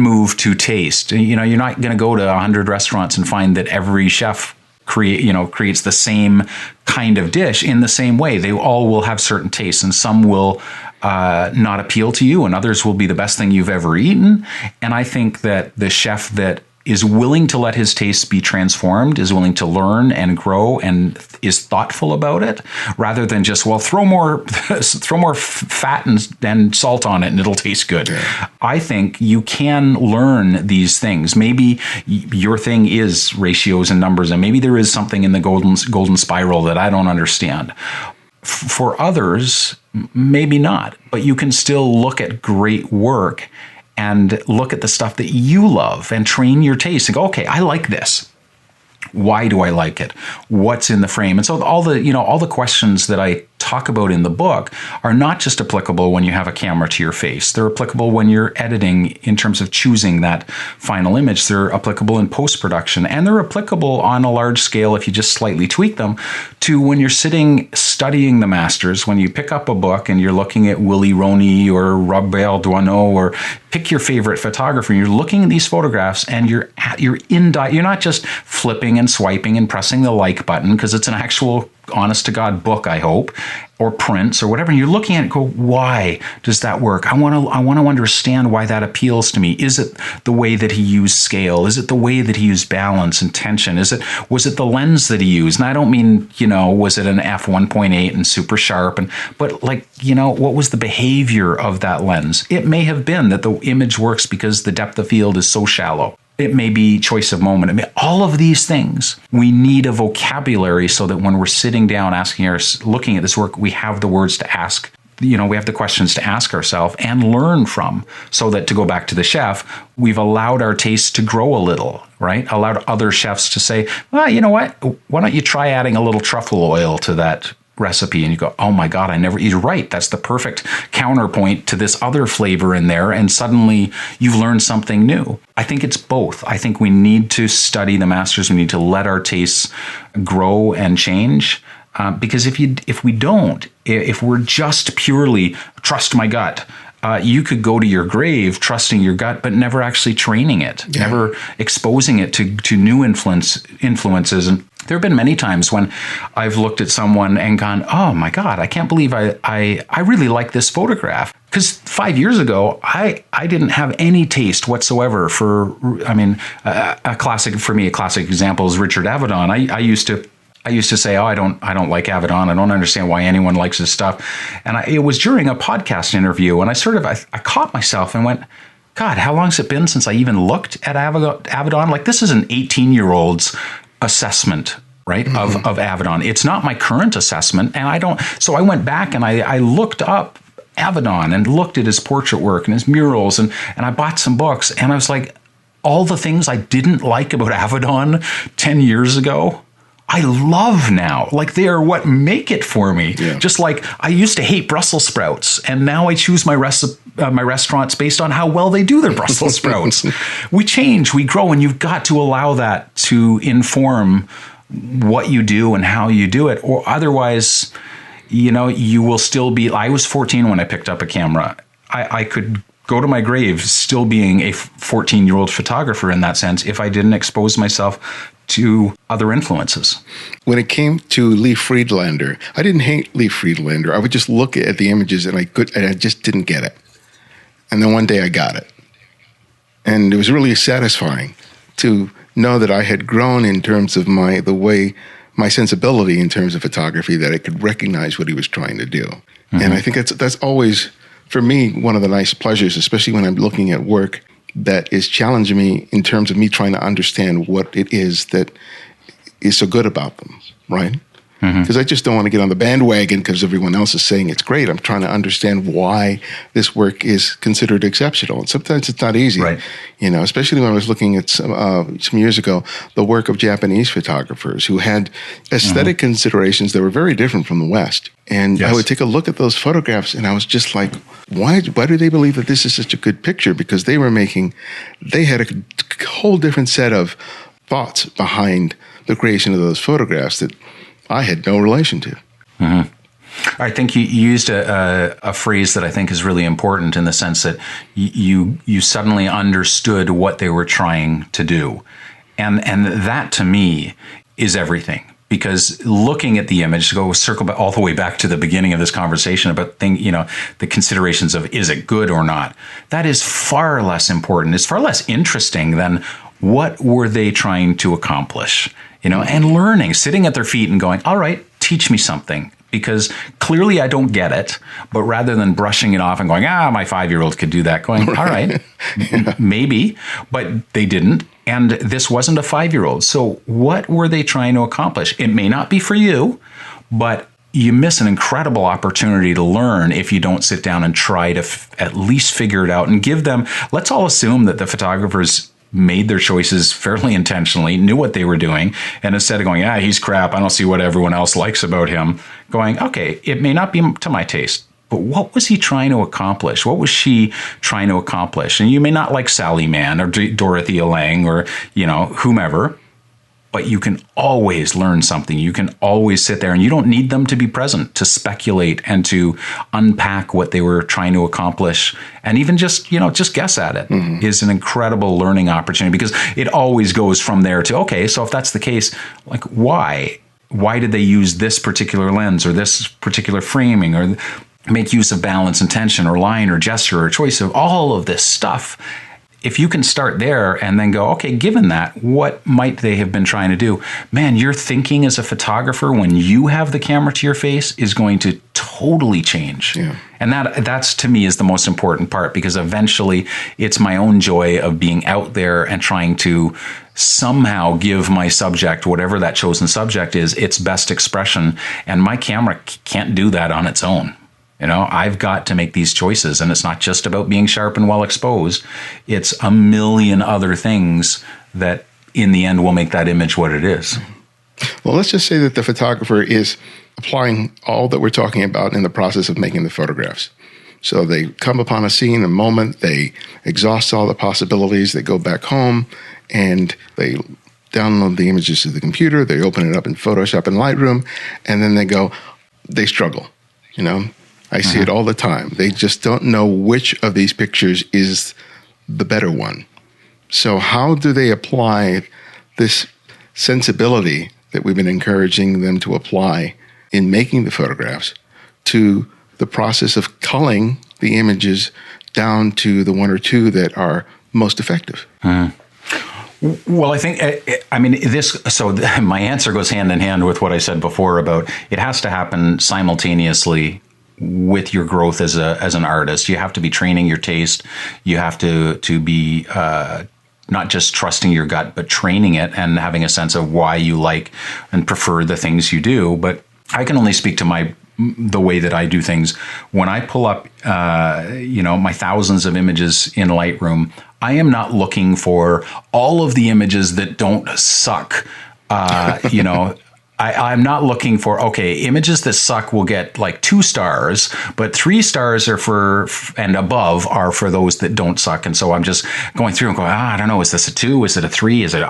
move to taste. You're not going to go to 100 restaurants and find that every chef creates the same kind of dish in the same way. They all will have certain tastes, and some will not appeal to you, and others will be the best thing you've ever eaten. And I think that the chef that is willing to let his tastes be transformed, is willing to learn and grow, and is thoughtful about it, rather than just, throw more fat and salt on it and it'll taste good. Yeah. I think you can learn these things. Maybe your thing is ratios and numbers, and maybe there is something in the golden spiral that I don't understand. For others, maybe not, but you can still look at great work and look at the stuff that you love and train your taste and go, okay, I like this. Why do I like it? What's in the frame? And so all the questions that I talk about in the book are not just applicable when you have a camera to your face. They're applicable when you're editing in terms of choosing that final image. They're applicable in post-production, and they're applicable on a large scale if you just slightly tweak them to when you're sitting studying the masters, when you pick up a book and you're looking at Willy Ronis or Robert Doisneau, or pick your favorite photographer, and you're looking at these photographs and you're not just flipping and swiping and pressing the like button because it's an actual honest to God book, I hope, or prints or whatever. And you're looking at it and go, why does that work? I want to understand why that appeals to me. Is it the way that he used scale? Is it the way that he used balance and tension? Was it the lens that he used? And I don't mean, was it an f1.8 and super sharp? But what was the behavior of that lens? It may have been that the image works because the depth of field is so shallow. It may be choice of moment. All of these things, we need a vocabulary so that when we're sitting down looking at this work, we have the words to ask. We have the questions to ask ourselves and learn from, so that, to go back to the chef, we've allowed our taste to grow a little, right? Allowed other chefs to say, well, you know what? Why don't you try adding a little truffle oil to that recipe? And you go, oh my God, you're right. That's the perfect counterpoint to this other flavor in there. And suddenly you've learned something new. I think it's both. I think we need to study the masters. We need to let our tastes grow and change. Because if we don't, if we're just purely trust my gut, you could go to your grave trusting your gut, but never actually training it, never exposing it to new influences. And there have been many times when I've looked at someone and gone, oh my God, I can't believe I really like this photograph. Because 5 years ago, I didn't have any taste whatsoever for, a classic example is Richard Avedon. I used to say, oh, I don't like Avedon. I don't understand why anyone likes this stuff. And it was during a podcast interview, and I caught myself and went, God, how long has it been since I even looked at Avedon? Like, this is an 18-year-old's assessment, right, of Avedon. It's not my current assessment, and so I went back and I looked up Avedon and looked at his portrait work and his murals, and I bought some books, and I was like, all the things I didn't like about Avedon 10 years ago, I love now. Like, they are what make it for me. Yeah. Just like I used to hate Brussels sprouts, and now I choose my restaurants based on how well they do their Brussels sprouts. We change, we grow, and you've got to allow that to inform what you do and how you do it. Or otherwise, you will still be. I was 14 when I picked up a camera. I could go to my grave still being a 14-year-old photographer in that sense if I didn't expose myself to other influences. When it came to Lee Friedlander, I didn't hate Lee Friedlander. I would just look at the images and I just didn't get it. And then one day I got it. And it was really satisfying to know that I had grown in terms of my sensibility in terms of photography, that I could recognize what he was trying to do. Mm-hmm. And I think that's always, for me, one of the nice pleasures, especially when I'm looking at work that is challenging me in terms of me trying to understand what it is that is so good about them, right? Because I just don't want to get on the bandwagon because everyone else is saying it's great. I'm trying to understand why this work is considered exceptional. And sometimes it's not easy, right? Especially when I was looking at some years ago, the work of Japanese photographers who had aesthetic considerations that were very different from the West. And I would take a look at those photographs and I was just like, why do they believe that this is such a good picture? Because they had a whole different set of thoughts behind the creation of those photographs that I had no relation to. I think you used a phrase that I think is really important in the sense that you suddenly understood what they were trying to do. And that to me is everything. Because looking at the image, to go circle all the way back to the beginning of this conversation about the considerations of is it good or not, that is far less important. It's far less interesting than what were they trying to accomplish, and learning, sitting at their feet and going, all right, teach me something. Because clearly I don't get it, but rather than brushing it off and going, my 5-year-old could do that, going, all right, maybe, but they didn't. And this wasn't a 5-year-old. So what were they trying to accomplish? It may not be for you, but you miss an incredible opportunity to learn if you don't sit down and try to at least figure it out and give them, let's all assume that the photographers made their choices fairly intentionally, knew what they were doing, and instead of going, he's crap, I don't see what everyone else likes about him, going, okay, it may not be to my taste, but what was he trying to accomplish? What was she trying to accomplish? And you may not like Sally Mann or Dorothea Lange or, whomever, but you can always learn something. You can always sit there, and you don't need them to be present to speculate and to unpack what they were trying to accomplish. And even just guess at it is an incredible learning opportunity, because it always goes from there to, okay, so if that's the case, like why did they use this particular lens or this particular framing or make use of balance and tension or line or gesture or choice of all of this stuff? if you can start there and then go, okay, given that, what might they have been trying to do? Man, your thinking as a photographer when you have the camera to your face is going to totally change. Yeah. And that's to me is the most important part, because eventually it's my own joy of being out there and trying to somehow give my subject, whatever that chosen subject is, its best expression. And my camera can't do that on its own. You know, I've got to make these choices, and it's not just about being sharp and well exposed. It's a million other things that in the end will make that image what it is. Well, let's just say that the photographer is applying all that we're talking about in the process of making the photographs. So they come upon a scene, a moment, they exhaust all the possibilities, they go back home, and they download the images to the computer, they open it up in Photoshop and Lightroom, and then they struggle, you know. I see it all the time. They just don't know which of these pictures is the better one. So how do they apply this sensibility that we've been encouraging them to apply in making the photographs to the process of culling the images down to the one or two that are most effective? Well, I think, my answer goes hand in hand with what I said before about it has to happen simultaneously with your growth as an artist. You have to be training your taste. You have to be not just trusting your gut, but training it and having a sense of why you like and prefer the things you do. But I can only speak to the way that I do things. When I pull up, my thousands of images in Lightroom, I am not looking for all of the images that don't suck. I'm not looking for, okay, images that suck will get like 2 stars, but 3 stars are and above are for those that don't suck. And so I'm just going through and going, I don't know, is this a 2? Is it a 3? Is it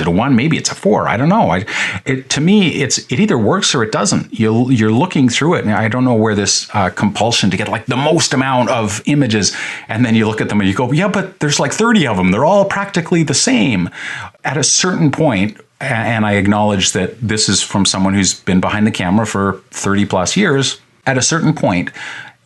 a 1? Maybe it's a 4. I don't know. To me, it either works or it doesn't. You're looking through it. And I don't know where this compulsion to get like the most amount of images. And then you look at them and you go, yeah, but there's like 30 of them. They're all practically the same. At a certain point, and I acknowledge that this is from someone who's been behind the camera for 30 plus years. At a certain point,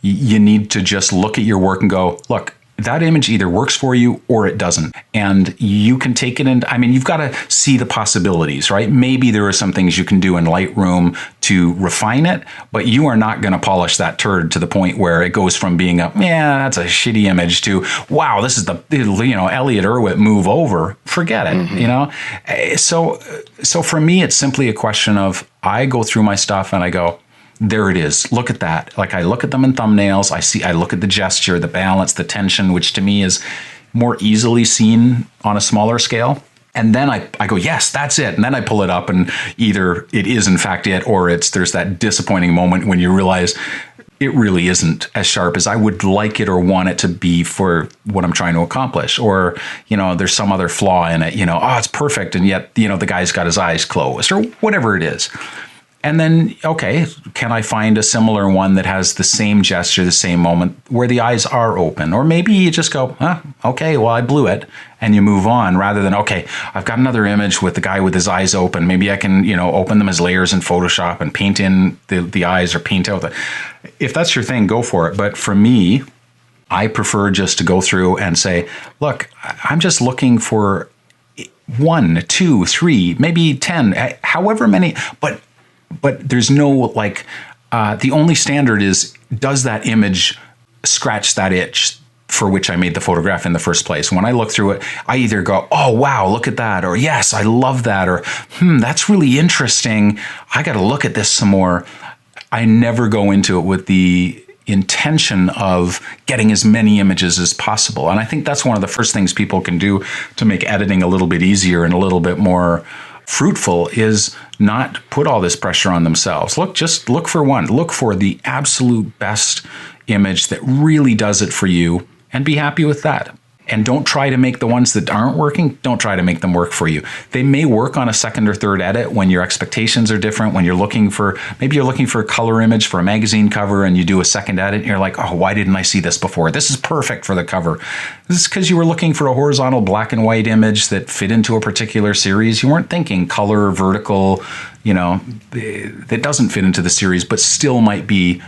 you need to just look at your work and go, look, that image either works for you or it doesn't. And you can take it you've got to see the possibilities, right? Maybe there are some things you can do in Lightroom to refine it, but you are not going to polish that turd to the point where it goes from being that's a shitty image to, wow, this is the Elliot Erwitt move over. Forget it, So for me, it's simply a question of I go through my stuff and I go, there it is. Look at that. Like I look at them in thumbnails. I look at the gesture, the balance, the tension, which to me is more easily seen on a smaller scale. And then I go, yes, that's it. And then I pull it up and either it is in fact it, or there's that disappointing moment when you realize it really isn't as sharp as I would like it or want it to be for what I'm trying to accomplish. Or, there's some other flaw in it, it's perfect. And yet, the guy's got his eyes closed or whatever it is. And then, okay, can I find a similar one that has the same gesture, the same moment where the eyes are open? Or maybe you just go, okay, well, I blew it, and you move on rather than, okay, I've got another image with the guy with his eyes open. Maybe I can, open them as layers in Photoshop and paint in the eyes or paint out if that's your thing, go for it. But for me, I prefer just to go through and say, look, I'm just looking for 1, 2, 3, maybe 10, however many, but there's no the only standard is, does that image scratch that itch for which I made the photograph in the first place? When I look through it, I either go, oh, wow, look at that. Or yes, I love that. Or, that's really interesting. I got to look at this some more. I never go into it with the intention of getting as many images as possible. And I think that's one of the first things people can do to make editing a little bit easier and a little bit more fruitful is not put all this pressure on themselves. Just look for one. Look for the absolute best image that really does it for you and be happy with that. And don't try to make the ones that aren't working, don't try to make them work for you. They may work on a second or third edit when your expectations are different, when you're looking for a color image for a magazine cover and you do a second edit and you're like, oh, why didn't I see this before? This is perfect for the cover. This is because you were looking for a horizontal black and white image that fit into a particular series. You weren't thinking color, vertical, that doesn't fit into the series, but still might be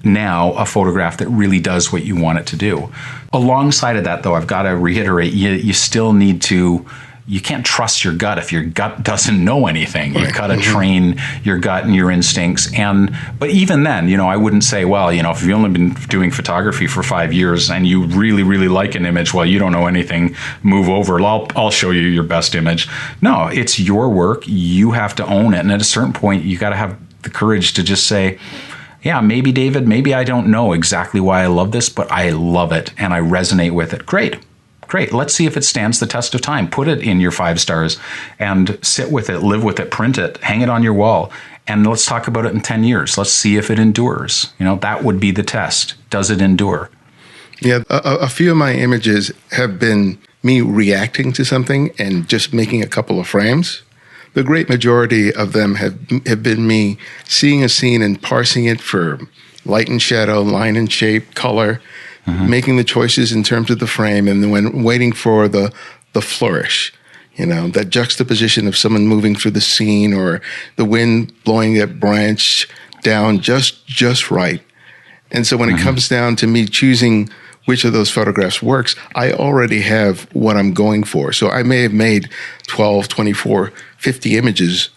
now a photograph that really does what you want it to do. Alongside of that, though, I've got to reiterate, you still need to, you can't trust your gut if your gut doesn't know anything. You've got to train your gut and your instincts. But even then, I wouldn't say, well, if you've only been doing photography for 5 years and you really, really like an image, well, you don't know anything, move over. I'll show you your best image. No, it's your work. You have to own it. And at a certain point, you got to have the courage to just say, yeah, maybe David, maybe I don't know exactly why I love this, but I love it and I resonate with it. Great. Let's see if it stands the test of time. Put it in your 5 stars and sit with it, live with it, print it, hang it on your wall. And let's talk about it in 10 years. Let's see if it endures. That would be the test. Does it endure? Yeah, a few of my images have been me reacting to something and just making a couple of frames. The great majority of them have been me seeing a scene and parsing it for light and shadow, line and shape, color, making the choices in terms of the frame, and then when waiting for the flourish, that juxtaposition of someone moving through the scene or the wind blowing that branch down just right. And so when it comes down to me choosing which of those photographs works, I already have what I'm going for. So I may have made 12, 24, 50 images,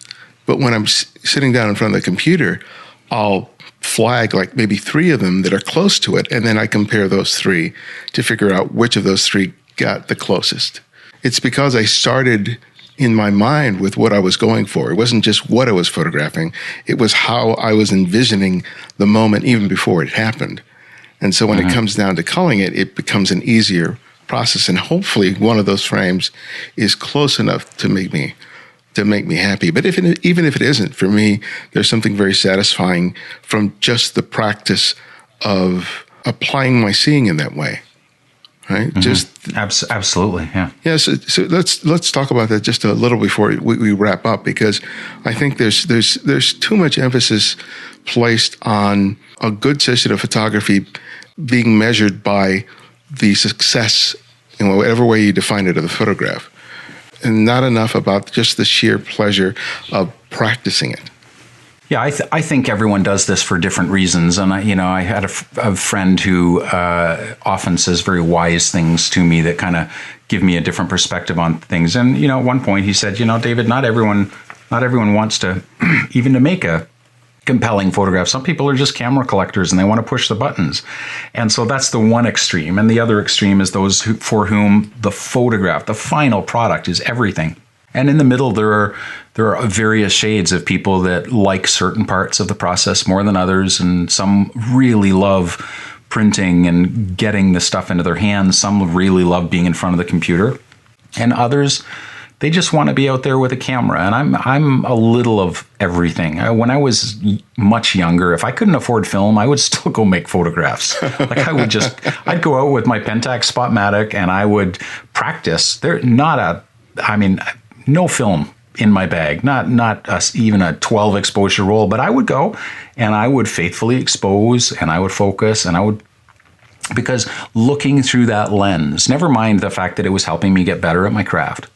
but when I'm sitting down in front of the computer, I'll flag like maybe 3 of them that are close to it, and then I compare those 3 to figure out which of those 3 got the closest. It's because I started in my mind with what I was going for. It wasn't just what I was photographing, it was how I was envisioning the moment even before it happened. And so when it comes down to culling it, it becomes an easier process, and hopefully one of those frames is close enough to make me happy. But even if it isn't, for me, there's something very satisfying from just the practice of applying my seeing in that way, right? Just absolutely, yeah. Yeah. So let's talk about that just a little before we wrap up, because I think there's too much emphasis placed on a good session of photography being measured by the success, whatever way you define it, of the photograph, and not enough about just the sheer pleasure of practicing it. Yeah, I think everyone does this for different reasons. And I had a friend who often says very wise things to me that kind of give me a different perspective on things. And, at one point he said, David, not everyone wants to even to make a compelling photograph. Some people are just camera collectors and they want to push the buttons. And so that's the one extreme. And the other extreme is those for whom the photograph, the final product, is everything. And in the middle, there are various shades of people that like certain parts of the process more than others. And some really love printing and getting the stuff into their hands. Some really love being in front of the computer. And others, they just want to be out there with a camera. And I'm a little of everything. When I was much younger, if I couldn't afford film, I would still go make photographs. I'd go out with my Pentax Spotmatic and I would practice. No film in my bag, not even a 12 exposure roll, but I would go and I would faithfully expose and I would focus and because looking through that lens, never mind the fact that it was helping me get better at my craft,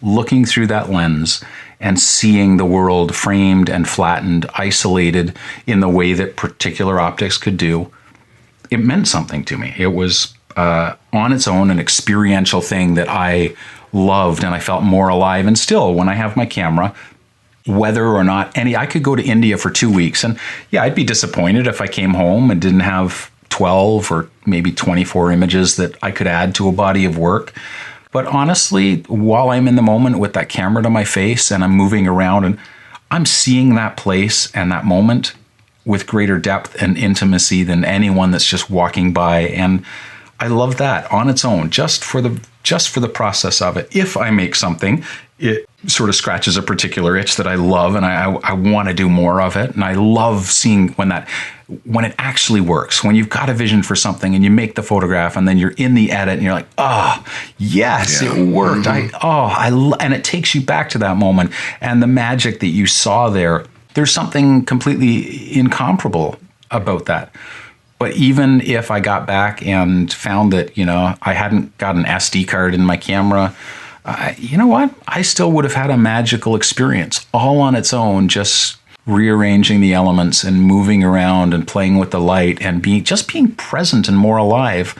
looking through that lens and seeing the world framed and flattened, isolated in the way that particular optics could do, it meant something to me. It was on its own an experiential thing that I loved, and I felt more alive. And still, when I have my camera, whether or not I could go to India for 2 weeks, and yeah, I'd be disappointed if I came home and didn't have 12 or maybe 24 images that I could add to a body of work. But honestly, while I'm in the moment with that camera to my face and I'm moving around and I'm seeing that place and that moment with greater depth and intimacy than anyone that's just walking by. And I love that on its own, just for the process of it. If I make something, it sort of scratches a particular itch that I love, and I want to do more of it. And I love seeing when it actually works, when you've got a vision for something and you make the photograph and then you're in the edit and you're like, oh, yes, yeah, it worked. And it takes you back to that moment and the magic that you saw there. There's something completely incomparable about that. But even if I got back and found that, I hadn't got an SD card in my camera, you know what? I still would have had a magical experience all on its own, just rearranging the elements and moving around and playing with the light and being present and more alive.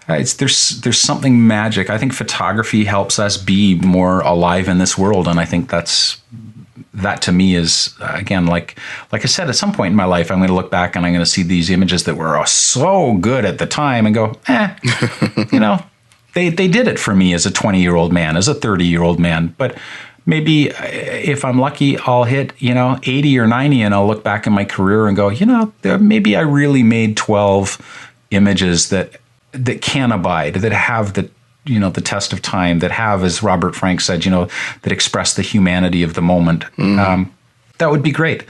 There's something magic. I think photography helps us be more alive in this world, and I think that to me is, again, like I said, at some point in my life, I'm going to look back and I'm going to see these images that were so good at the time and go, they did it for me as a 20-year-old man, as a 30-year-old man. But maybe if I'm lucky, I'll hit 80 or 90, and I'll look back in my career and go, maybe I really made 12 images that can abide, that have the test of time, that have, as Robert Frank said, that express the humanity of the moment. That would be great.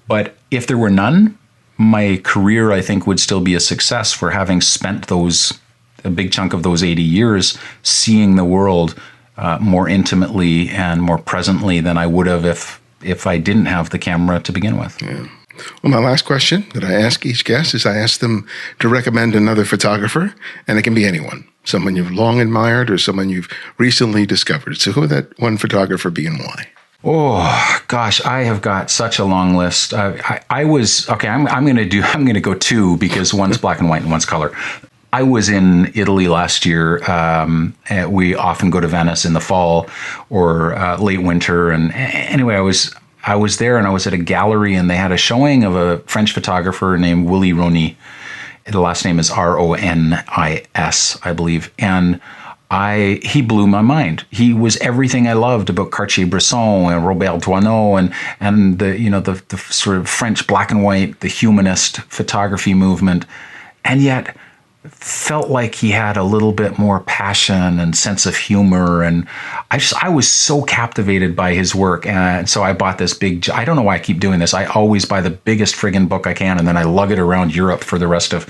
But if there were none, my career, I think, would still be a success for having spent a big chunk of those 80 years seeing the world more intimately and more presently than I would have if I didn't have the camera to begin with. Yeah. Well, my last question that I ask each guest is I ask them to recommend another photographer, and it can be anyone, someone you've long admired or someone you've recently discovered. So who would that one photographer be and why? Oh gosh, I have got such a long list. I'm going to go two because one's black and white and one's color. I was in Italy last year. We often go to Venice in the fall or late winter, and anyway, I was there, and I was at a gallery, and they had a showing of a French photographer named Willy Ronis. The last name is Ronis, I believe. And he blew my mind. He was everything I loved about Cartier-Bresson and Robert Doisneau and the sort of French black and white, the humanist photography movement. And yet felt like he had a little bit more passion and sense of humor, and I was so captivated by his work, and so I bought this big. I don't know why I keep doing this. I always buy the biggest friggin' book I can, and then I lug it around Europe for the rest of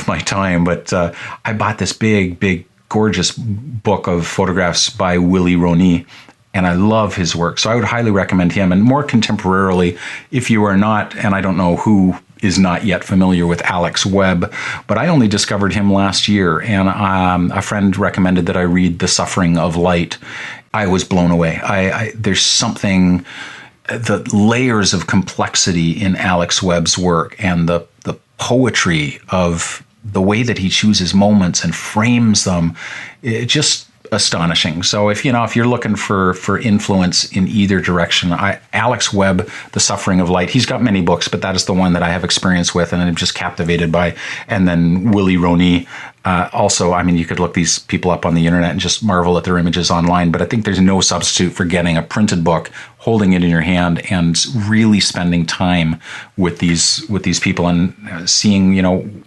my time. But I bought this big, gorgeous book of photographs by Willy Ronis, and I love his work. So I would highly recommend him. And more contemporarily, if you are not, and I don't know who is not yet familiar with Alex Webb, but I only discovered him last year, and a friend recommended that I read The Suffering of Light. I was blown away. There's something, the layers of complexity in Alex Webb's work and the poetry of the way that he chooses moments and frames them, just astonishing. So if you're looking for influence in either direction, Alex Webb, The Suffering of Light, he's got many books, but that is the one that I have experience with and I'm just captivated by. And then Willy Ronis, also, you could look these people up on the internet and just marvel at their images online, but I think there's no substitute for getting a printed book, holding it in your hand, and really spending time with these people and seeing,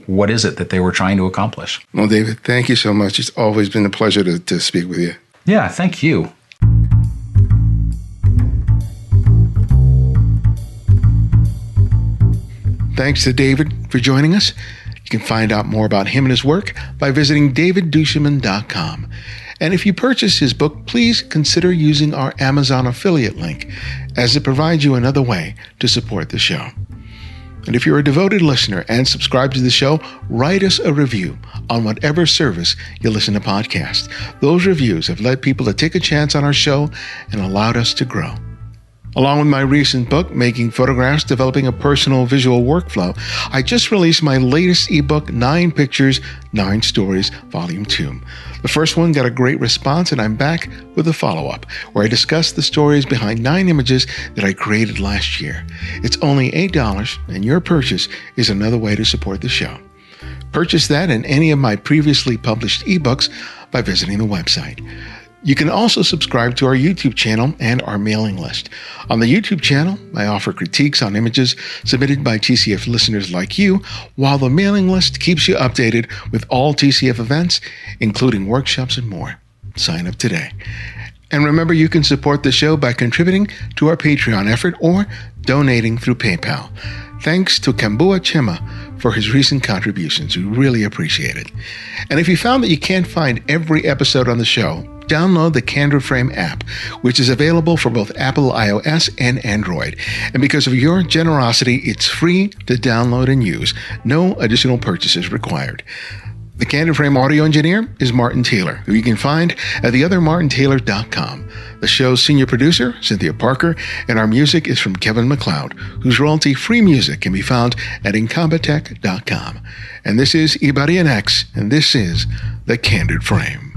what is it that they were trying to accomplish. Well, David, thank you so much. It's always been a pleasure to speak with you. Yeah, thank you. Thanks to David for joining us. You can find out more about him and his work by visiting davidduchemin.com. And if you purchase his book, please consider using our Amazon affiliate link, as it provides you another way to support the show. And if you're a devoted listener and subscribe to the show, write us a review on whatever service you listen to podcasts. Those reviews have led people to take a chance on our show and allowed us to grow. Along with my recent book, Making Photographs, Developing a Personal Visual Workflow, I just released my latest ebook, 9 Pictures, 9 Stories, Volume 2. The first one got a great response, and I'm back with a follow-up, where I discuss the stories behind 9 images that I created last year. It's only $8, and your purchase is another way to support the show. Purchase that and any of my previously published ebooks by visiting the website. You can also subscribe to our YouTube channel and our mailing list. On the YouTube channel, I offer critiques on images submitted by TCF listeners like you, while the mailing list keeps you updated with all TCF events, including workshops and more. Sign up today. And remember, you can support the show by contributing to our Patreon effort or donating through PayPal. Thanks to Kambua Chema for his recent contributions. We really appreciate it. And if you found that you can't find every episode on the show, download the Candid Frame app, which is available for both Apple iOS and Android. And because of your generosity, it's free to download and use. No additional purchases required. The Candid Frame audio engineer is Martin Taylor, who you can find at theothermartintaylor.com. The show's senior producer, Cynthia Parker, and our music is from Kevin MacLeod, whose royalty-free music can be found at incompetech.com. And this is Ibarian X, and this is The Candid Frame.